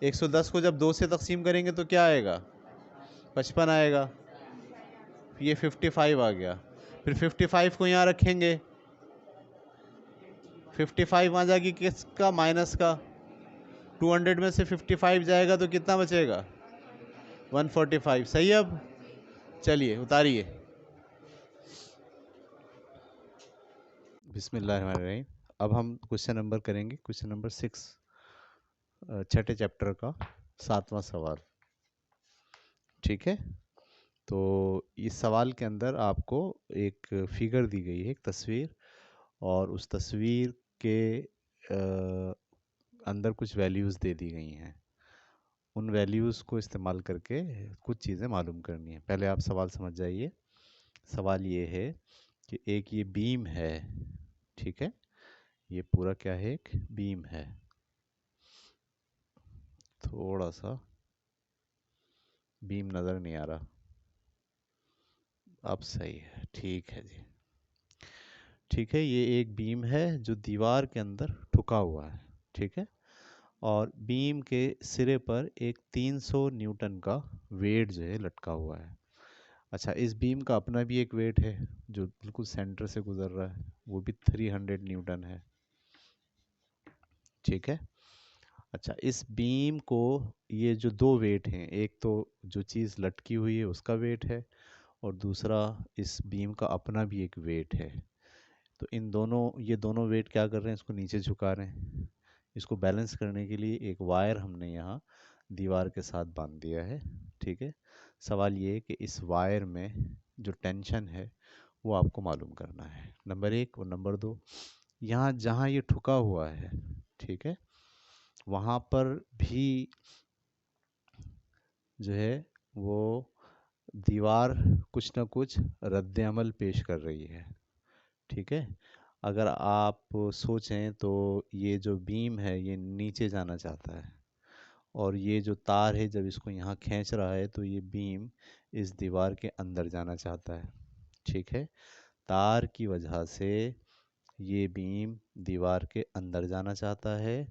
110 को जब 2 से तकसीम करेंगे तो क्या आएगा 55 आएगा। ये 55 आ गया। फिर 55 को यहाँ रखेंगे, 55 वहाँ जाके किसका माइनस का, 200 में से 55 जाएगा तो कितना बचेगा 145, सही है। अब चलिए उतारिए, बिस्मिल्लाहिर्रहमानिर्रहीम। अब हम क्वेश्चन नंबर करेंगे, क्वेश्चन नंबर 6, छठे चैप्टर का 7वां सवाल। ठीक है, तो इस सवाल के अंदर आपको एक फिगर दी गई है, एक तस्वीर, और उस तस्वीर के अंदर कुछ वैल्यूज़ दे दी गई हैं। उन वैल्यूज़ को इस्तेमाल करके कुछ चीज़ें मालूम करनी है। पहले आप सवाल समझ जाइए। सवाल ये है कि एक ये बीम है, ठीक है, ये पूरा क्या है, एक बीम है। थोड़ा सा बीम नज़र नहीं आ रहा, अब सही है, ठीक है जी। ठीक है, ये एक बीम है जो दीवार के अंदर ठुका हुआ है, ठीक है, और बीम के सिरे पर एक 300 न्यूटन का वेट जो है लटका हुआ है। अच्छा, इस बीम का अपना भी एक वेट है जो बिल्कुल सेंटर से गुजर रहा है, वो भी 300 न्यूटन है, ठीक है। अच्छा, इस बीम को ये जो दो वेट हैं, एक तो जो चीज़ लटकी हुई है उसका वेट है, और दूसरा इस बीम का अपना भी एक वेट है। तो इन दोनों, ये दोनों वेट क्या कर रहे हैं, इसको नीचे झुका रहे हैं। इसको बैलेंस करने के लिए एक वायर हमने यहाँ दीवार के साथ बांध दिया है, ठीक है। सवाल ये है कि इस वायर में जो टेंशन है वो आपको मालूम करना है, नंबर 1। और नंबर 2, यहाँ जहाँ ये ठुका हुआ है, ठीक है, वहाँ पर भी जो है वो दीवार कुछ ना कुछ रद्द अमल पेश कर रही है, ठीक है। अगर आप सोचें तो ये जो बीम है ये नीचे जाना चाहता है, और ये जो तार है जब इसको यहाँ खींच रहा है तो ये बीम इस दीवार के अंदर जाना चाहता है, ठीक है। तार की वजह से ये बीम दीवार के अंदर जाना चाहता है,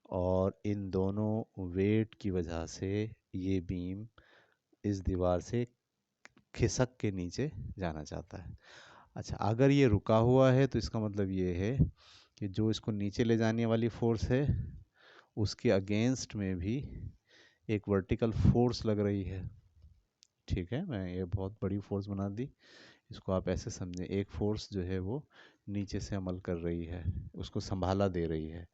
और इन दोनों वेट की वजह से ये बीम इस दीवार से खिसक के नीचे जाना चाहता है। अच्छा, अगर ये रुका हुआ है तो इसका मतलब ये है कि जो इसको नीचे ले जाने वाली फोर्स है उसके अगेंस्ट में भी एक वर्टिकल फोर्स लग रही है, ठीक है। मैं ये बहुत बड़ी फोर्स बना दी, इसको आप ऐसे समझें, एक फोर्स जो है वो नीचे से अमल कर रही है, उसको संभाला दे रही है,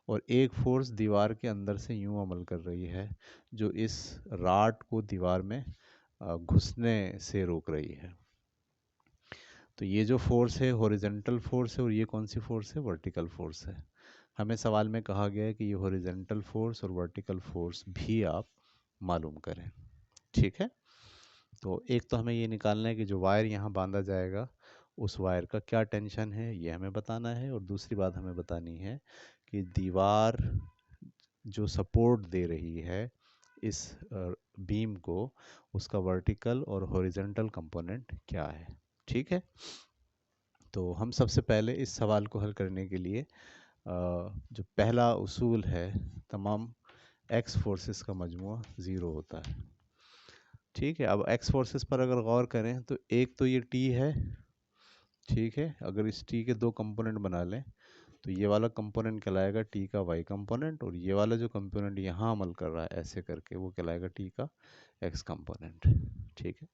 और एक फोर्स दीवार के अंदर से यूं अमल कर रही है जो इस राड को दीवार में घुसने से रोक रही है। तो ये जो फोर्स है हॉरिजॉन्टल फोर्स है, और ये कौन सी फोर्स है, वर्टिकल फोर्स है। हमें सवाल में कहा गया है कि ये हॉरिजॉन्टल फोर्स और वर्टिकल फोर्स भी आप मालूम करें, ठीक है। तो एक तो हमें ये निकालना है कि जो वायर यहाँ बांधा जाएगा उस वायर का क्या टेंशन है, ये हमें बताना है। और दूसरी बात हमें बतानी है कि दीवार जो सपोर्ट दे रही है इस बीम को, उसका वर्टिकल और हॉरिजॉन्टल कंपोनेंट क्या है, ठीक है। तो हम सबसे पहले इस सवाल को हल करने के लिए जो पहला उसूल है, तमाम एक्स फोर्सेस का मजमूआ ज़ीरो होता है, ठीक है। अब एक्स फोर्सेस पर अगर गौर करें तो एक तो ये टी है, ठीक है। अगर इस टी के दो कंपोनेंट बना लें तो ये वाला कंपोनेंट कहलाएगा टी का वाई कंपोनेंट, और ये वाला जो कंपोनेंट यहाँ अमल कर रहा है ऐसे करके वो कहलाएगा टी का एक्स कंपोनेंट, ठीक है।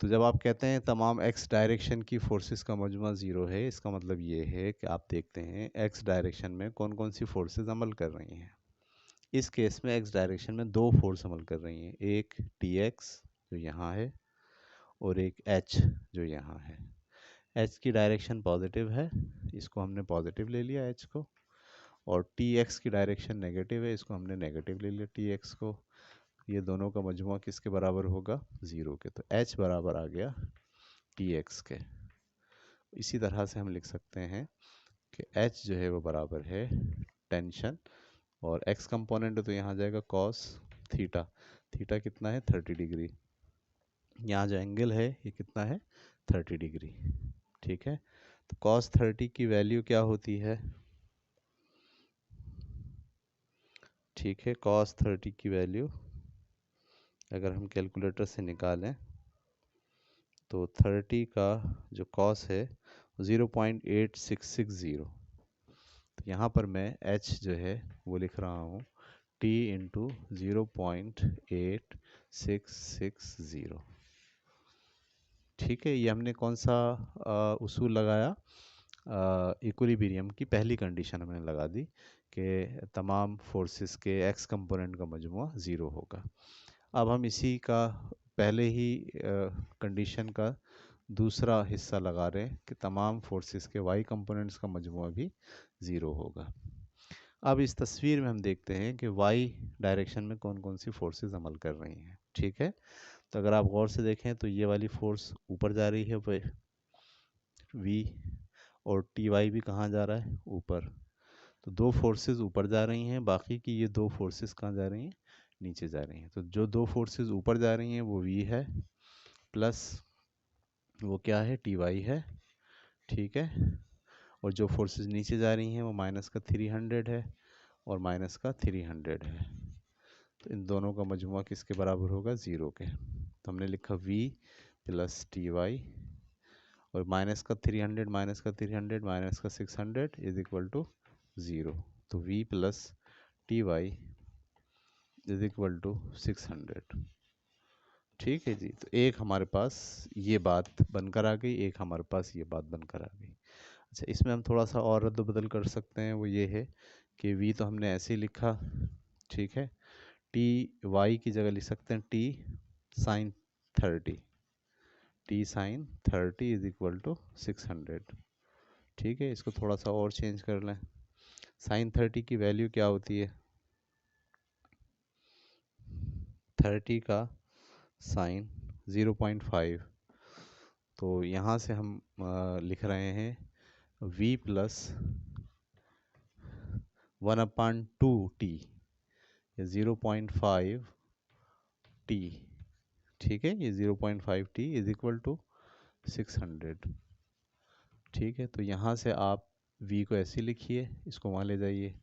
तो जब आप कहते हैं तमाम एक्स डायरेक्शन की फोर्सेस का मजमूआ ज़ीरो है, इसका मतलब ये है कि आप देखते हैं एक्स डायरेक्शन में कौन कौन सी फोर्सेस अमल कर रही हैं। इस केस में एक्स डायरेक्शन में दो फोर्स अमल कर रही हैं, एक टी एक्स जो यहाँ है और एक एच जो यहाँ है। एच की डायरेक्शन पॉजिटिव है, इसको हमने पॉजिटिव ले लिया एच को, और टी एक्स की डायरेक्शन नेगेटिव है, इसको हमने नेगेटिव ले लिया टी एक्स को। ये दोनों का मजमुआ किसके बराबर होगा, ज़ीरो के। तो एच बराबर आ गया टी एक्स के। इसी तरह से हम लिख सकते हैं कि एच जो है वो बराबर है टेंशन, और एक्स कंपोनेंट तो यहाँ जाएगा कॉस थीटा। थीटा कितना है, 30 डिग्री। यहाँ जो एंगल है ये कितना है, 30 डिग्री, ठीक है। तो कॉस 30 की वैल्यू क्या होती है, ठीक है। कॉस 30 की वैल्यू अगर हम कैलकुलेटर से निकालें तो 30 का जो कॉस है 0.8660। तो यहाँ पर मैं h जो है वो लिख रहा हूँ t इंटू 0.8660, ठीक है। ये हमने कौन सा उसूल लगाया, इक्विलिब्रियम की पहली कंडीशन हमने लगा दी कि तमाम फोर्सेस के एक्स कंपोनेंट का मजमूआ ज़ीरो होगा। अब हम इसी का पहले ही कंडीशन का दूसरा हिस्सा लगा रहे हैं कि तमाम फोर्सेस के वाई कंपोनेंट्स का मजमूआ भी ज़ीरो होगा। अब इस तस्वीर में हम देखते हैं कि वाई डायरेक्शन में कौन कौन सी फोर्सेस अमल कर रही हैं। ठीक है, तो अगर आप गौर से देखें तो ये वाली फोर्स ऊपर जा रही है वी, और टी वाई भी कहाँ जा रहा है, ऊपर। तो दो फोर्सेस ऊपर जा रही हैं, बाकी की ये दो फोर्सेस कहाँ जा रही हैं, नीचे जा रही हैं। तो जो दो फोर्सेस ऊपर जा रही हैं वो वी है, प्लस वो क्या है, टी वाई है। ठीक है, और जो फोर्सेस नीचे जा रही हैं वो माइनस का 300 है और माइनस का 300 है। तो इन दोनों का मजमुआ किसके बराबर होगा, ज़ीरो के। तो हमने लिखा v प्लस टी वाई, और माइनस का 300 माइनस का 300 माइनस का 600 इज इक्वल टू ज़ीरो। तो v plus T Y is equal to 600। ठीक है जी, तो एक हमारे पास ये बात बनकर आ गई, एक हमारे पास ये बात बनकर आ गई। अच्छा, इसमें हम थोड़ा सा और रद्द बदल कर सकते हैं। वो ये है कि v तो हमने ऐसे ही लिखा, ठीक है, टी वाई की जगह लिख सकते हैं T sine 30, T sine 30 is equal to 600। ठीक है, इसको थोड़ा सा और चेंज कर लें। साइन 30 की वैल्यू क्या होती है, 30 का साइन 0.5। तो यहाँ से हम लिख रहे हैं v प्लस 1/2t, 0.5 t। ठीक है, ये 0.5 t इज इक्वल टू 600। ठीक है, तो यहाँ से आप v को ऐसे लिखिए, इसको वहाँ ले जाइए।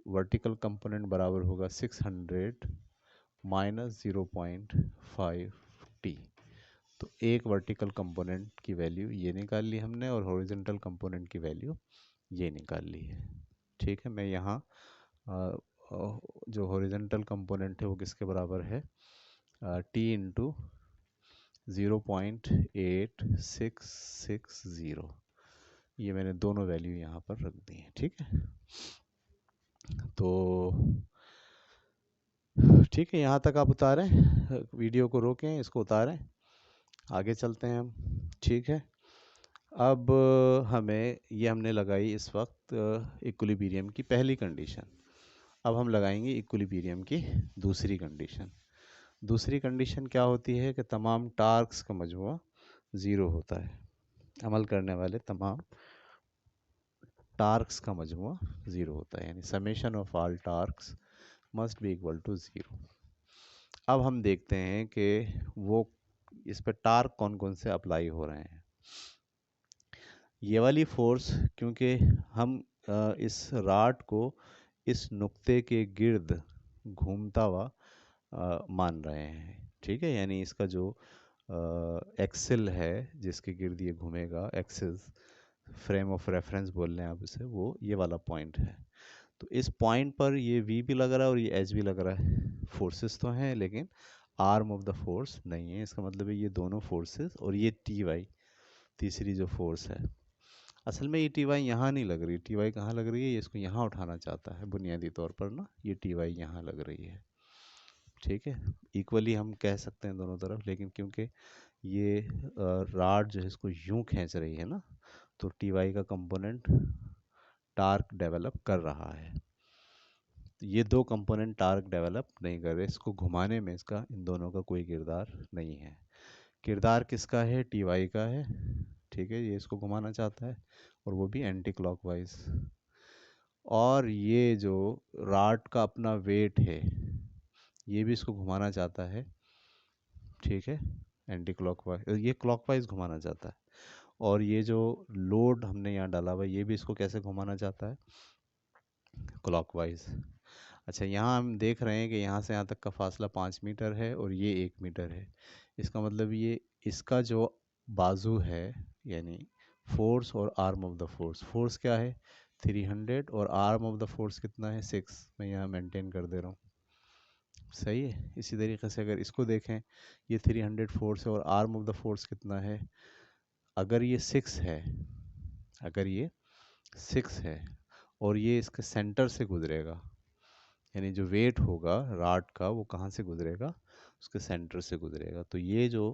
वर्टिकल कंपोनेंट बराबर होगा 600 माइनस 0.5 t। तो एक वर्टिकल कंपोनेंट की वैल्यू ये निकाल ली हमने, और हॉरिजॉन्टल कंपोनेंट की वैल्यू ये निकाल ली है। ठीक है, मैं यहाँ जो हॉरिजॉन्टल कंपोनेंट है वो किसके बराबर है, t इंटू 0.8660। ये मैंने दोनों वैल्यू यहाँ पर रख दी हैं। ठीक है, तो ठीक है, यहाँ तक आप उतारें, वीडियो को रोकें, इसको उतारें, आगे चलते हैं हम। ठीक है, अब हमें ये हमने लगाई इस वक्त इक्विलिब्रियम की पहली कंडीशन। अब हम लगाएंगे इक्विलिब्रियम की दूसरी कंडीशन। दूसरी कंडीशन क्या होती है कि तमाम टार्क्स का मजमुआ ज़ीरो होता है। अमल करने वाले तमाम टार्क्स का मजमुआ ज़ीरो होता है, यानी summation of all torques must be equal to zero. अब हम देखते हैं कि वो इस पर टार्क कौन कौन से अप्लाई हो रहे हैं। ये वाली फोर्स, क्योंकि हम इस राड को इस नुक्ते के गिर्द घूमता हुआ मान रहे हैं। ठीक है, यानी इसका जो एक्सिल है जिसके गिर्द ये घूमेगा, एक्सिस फ्रेम ऑफ रेफरेंस बोल रहे हैं आप इसे, वो ये वाला पॉइंट है। तो इस पॉइंट पर ये v भी लग रहा है और ये h भी लग रहा है। फोर्सेस तो हैं लेकिन आर्म ऑफ द फोर्स नहीं है। इसका मतलब है ये दोनों फोर्सेस और ये टी वाई तीसरी जो फोर्स है, असल में ये टी वाई यहाँ नहीं लग रही। टी वाई कहाँ लग रही है, ये इसको यहाँ उठाना चाहता है बुनियादी तौर पर ना, ये टी वाई यहाँ लग रही है। ठीक है, इक्वली हम कह सकते हैं दोनों तरफ, लेकिन क्योंकि ये राड जो है इसको यूं खींच रही है ना, तो टी वाई का कंपोनेंट टार्क डेवलप कर रहा है। ये दो कंपोनेंट टार्क डेवलप नहीं कर रहे, इसको घुमाने में इसका इन दोनों का कोई किरदार नहीं है। किरदार किसका है, टी वाई का है। ठीक है, ये इसको घुमाना चाहता है और वो भी एंटी क्लॉकवाइज। और ये जो राड का अपना वेट है ये भी इसको घुमाना चाहता है। ठीक है, एंटी क्लॉकवाइज, ये क्लॉकवाइज घुमाना चाहता है। और ये जो लोड हमने यहाँ डाला हुआ है ये भी इसको कैसे घुमाना चाहता है, क्लॉकवाइज। अच्छा, यहाँ हम देख रहे हैं कि यहाँ से यहाँ तक का फासला 5 मीटर है और ये 1 मीटर है। इसका मतलब ये इसका जो बाजू है, यानी फोर्स और arm of the force, force क्या है 300 और आर्म ऑफ द फोर्स कितना है 6। मैं यहाँ मेंटेन कर दे रहा हूँ, सही है। इसी तरीके से अगर इसको देखें, ये 300 फोर्स है और आर्म ऑफ द फोर्स कितना है, अगर ये 6 है, अगर ये 6 है और ये इसके सेंटर से गुजरेगा, यानी जो वेट होगा राड का वो कहाँ से गुजरेगा, उसके सेंटर से गुजरेगा, तो ये जो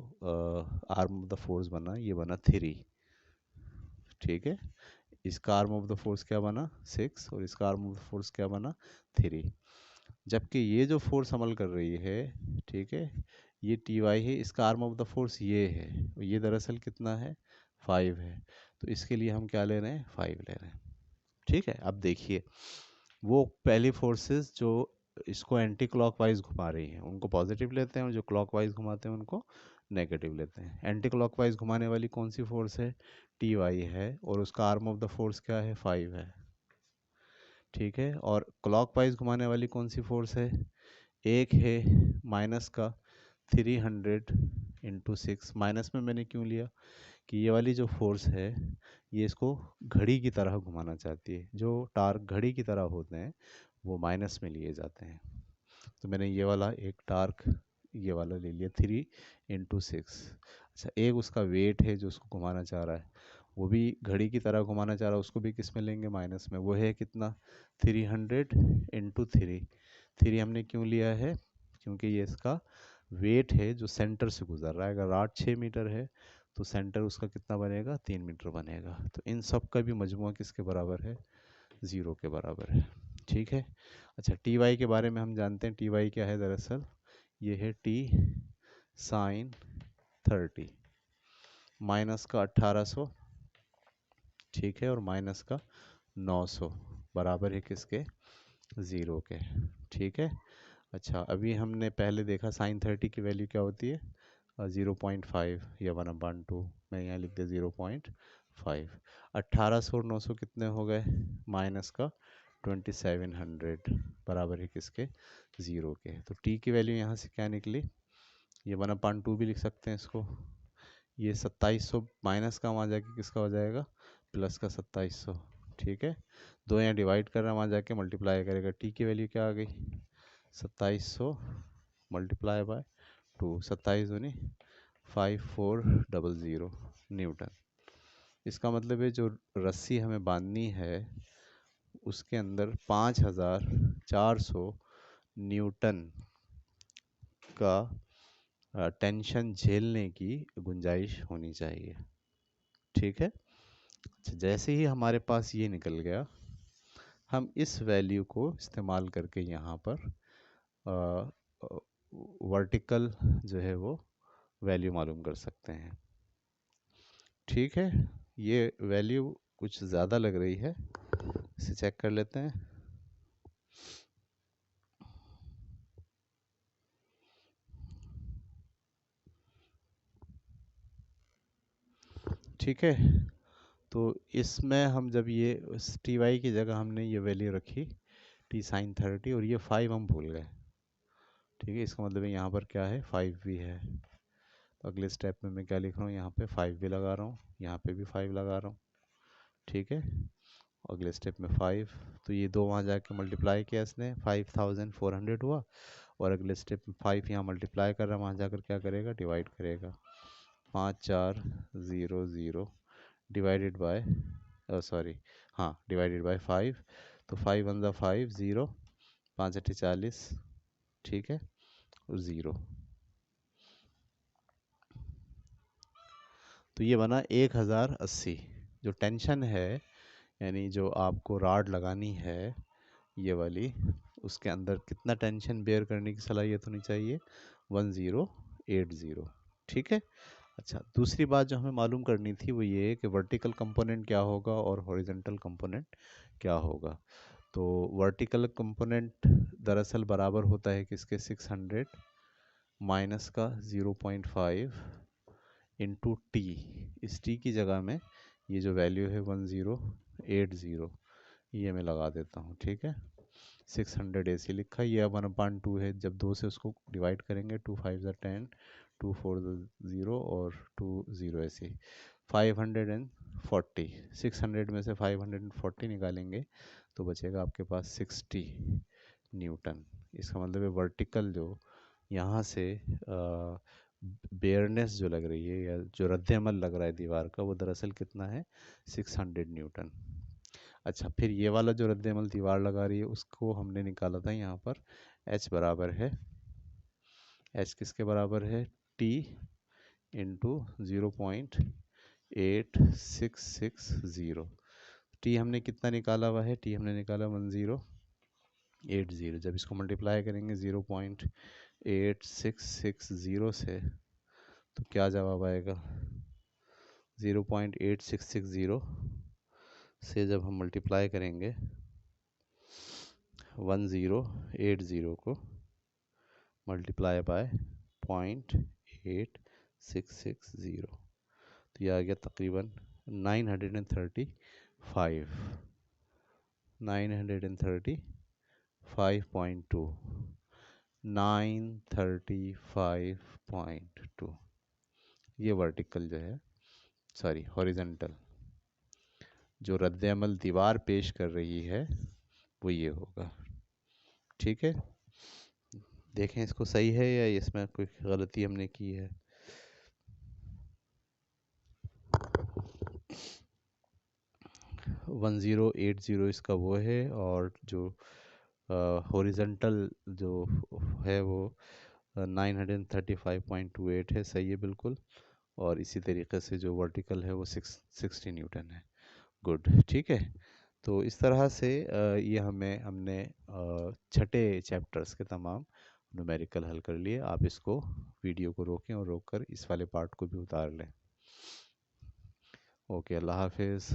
आर्म ऑफ द फोर्स बना ये बना 3, ठीक है। इसका आर्म ऑफ द फोर्स क्या बना 6 और इसका आर्म ऑफ द फोर्स क्या बना 3। जबकि ये जो फोर्स अमल कर रही है, ठीक है, ये टी वाई है, इसका आर्म ऑफ द फोर्स ये है, और ये दरअसल कितना है 5 है, तो इसके लिए हम क्या ले रहे हैं 5 ले रहे हैं, ठीक है। अब देखिए वो पहली फोर्सेस जो इसको एंटी क्लॉकवाइज घुमा रही हैं उनको पॉजिटिव लेते हैं, और जो क्लॉकवाइज घुमाते हैं उनको नेगेटिव लेते हैं। एंटी क्लॉकवाइज घुमाने वाली कौन सी फोर्स है, टी वाई है, और उसका आर्म ऑफ द फोर्स क्या है 5 है, ठीक है। और क्लॉकवाइज घुमाने वाली कौन सी फोर्स है, एक है माइनस का 300 इंटू 6। माइनस में मैंने क्यों लिया कि ये वाली जो फोर्स है ये इसको घड़ी की तरह घुमाना चाहती है, जो टार्क घड़ी की तरह होते हैं वो माइनस में लिए जाते हैं, तो मैंने ये वाला एक टार्क ये वाला ले लिया 3 इंटू 6। अच्छा, एक उसका वेट है जो उसको घुमाना चाह रहा है, वो भी घड़ी की तरह घुमाना चाह रहा है, उसको भी किस में लेंगे माइनस में, वो है कितना 300 इंटू 3। 3 हमने क्यों लिया है, क्योंकि ये इसका वेट है जो सेंटर से गुजर रहा है। अगर राड 6 मीटर है तो सेंटर उसका कितना बनेगा 3 मीटर बनेगा, तो इन सब का भी मजमुआ किसके बराबर है 0 के बराबर है, ठीक है। अच्छा, टी वाई के बारे में हम जानते हैं, टी वाई क्या है दरअसल, ये है टी साइन 30 माइनस का 1800, ठीक है, और माइनस का 900 बराबर है किसके 0 के, ठीक है। अच्छा, अभी हमने पहले देखा साइन 30 की वैल्यू क्या होती है 0.5 या 1/2, मैं यहाँ लिख दिया 0.5। 1800 और 900 कितने हो गए, माइनस का 2700 बराबर है किसके 0 के। तो टी की वैल्यू यहाँ से क्या निकली, ये 1/2 भी लिख सकते हैं इसको, ये 2700 माइनस का वहाँ जाके किसका हो जाएगा प्लस का 2700, ठीक है। दो यहाँ डिवाइड कर रहा है, वहाँ जाके मल्टीप्लाई करेगा, टी की वैल्यू क्या आ गई 2700 मल्टीप्लाई बाय 2, 27 दूनी 5400 न्यूटन। इसका मतलब है जो रस्सी हमें बांधनी है उसके अंदर 5400 न्यूटन का टेंशन झेलने की गुंजाइश होनी चाहिए, ठीक है। अच्छा, जैसे ही हमारे पास ये निकल गया, हम इस वैल्यू को इस्तेमाल करके यहाँ पर वर्टिकल जो है वो वैल्यू मालूम कर सकते हैं, ठीक है। ये वैल्यू कुछ ज़्यादा लग रही है, इसे चेक कर लेते हैं। ठीक है, तो इसमें हम जब ये टी वाई की जगह हमने ये वैल्यू रखी टी साइन 30 और ये 5 हम भूल गए, ठीक है। इसका मतलब है यहाँ पर क्या है 5 भी है, तो अगले स्टेप में मैं क्या लिख रहा हूँ, यहाँ पे 5 भी लगा रहा हूँ, यहाँ पे भी 5 लगा रहा हूँ, ठीक है। अगले स्टेप में 5, तो ये दो वहाँ जाके मल्टीप्लाई किया इसने 5400 हुआ, और अगले स्टेप में 5 यहाँ मल्टीप्लाई कर रहा है, वहाँ जाकर क्या करेगा डिवाइड करेगा, 5400 डिवाइडेड बाय सॉरी हाँ डिवाइडेड बाय 5, तो 5 वन ज़ा 5 0, 5 अट्ठे 40, ठीक है, और 0, तो ये बना 1080। जो टेंशन है यानी जो आपको राड लगानी है ये वाली, उसके अंदर कितना टेंशन बेयर करने की सलाहियत होनी चाहिए 1080, ठीक है। अच्छा, दूसरी बात जो हमें मालूम करनी थी वो ये है कि वर्टिकल कंपोनेंट क्या होगा और हॉरिजॉन्टल कंपोनेंट क्या होगा। तो वर्टिकल कंपोनेंट दरअसल बराबर होता है किसके 600 माइनस का 0.5 इंटू टी। इस टी की जगह में ये जो वैल्यू है 1080 ये मैं लगा देता हूँ, ठीक है। 600 ऐसे लिखा, ये 1/2 है, जब 2 से उसको डिवाइड करेंगे 2 5 ज़ा 10, 2 4 0 और 2 0 ऐसे 540। 600 में से 540 निकालेंगे तो बचेगा आपके पास 60 न्यूटन। इसका मतलब है वर्टिकल जो यहाँ से बेयरनेस जो लग रही है या जो रद्द-ए-अमल लग रहा है दीवार का, वो दरअसल कितना है, 600 न्यूटन। अच्छा, फिर ये वाला जो रद्द-ए-अमल दीवार लगा रही है उसको हमने निकाला था यहाँ पर, H बराबर है, H किसके बराबर है, T इंटू 0.8660। T हमने कितना निकाला हुआ है, T हमने निकाला 1080। जब इसको मल्टीप्लाई करेंगे 0.8660 से, तो क्या जवाब आएगा, 0.8660 से जब हम मल्टीप्लाई करेंगे 1080 को मल्टीप्लाई बाय 0.8660, तो यह आ गया तकरीबन 935.2, 935.2। ये वर्टिकल जो है, सॉरी हॉरिजेंटल, जो रद्द-ए-अमल दीवार पेश कर रही है वो ये होगा। ठीक है, देखें इसको सही है या इसमें कोई गलती हमने की है। वन 1080 इसका वो है, और जो हॉरिजेंटल जो है वो 935.28 है, सही है बिल्कुल। और इसी तरीके से जो वर्टिकल है वो 60 न्यूटन है। गुड, ठीक है। तो इस तरह से ये हमने छठे चैप्टर्स के तमाम न्यूमेरिकल हल कर लिए। आप इसको वीडियो को रोकें और रोक कर इस वाले पार्ट को भी उतार लें। ओके, अल्लाह हाफिज़।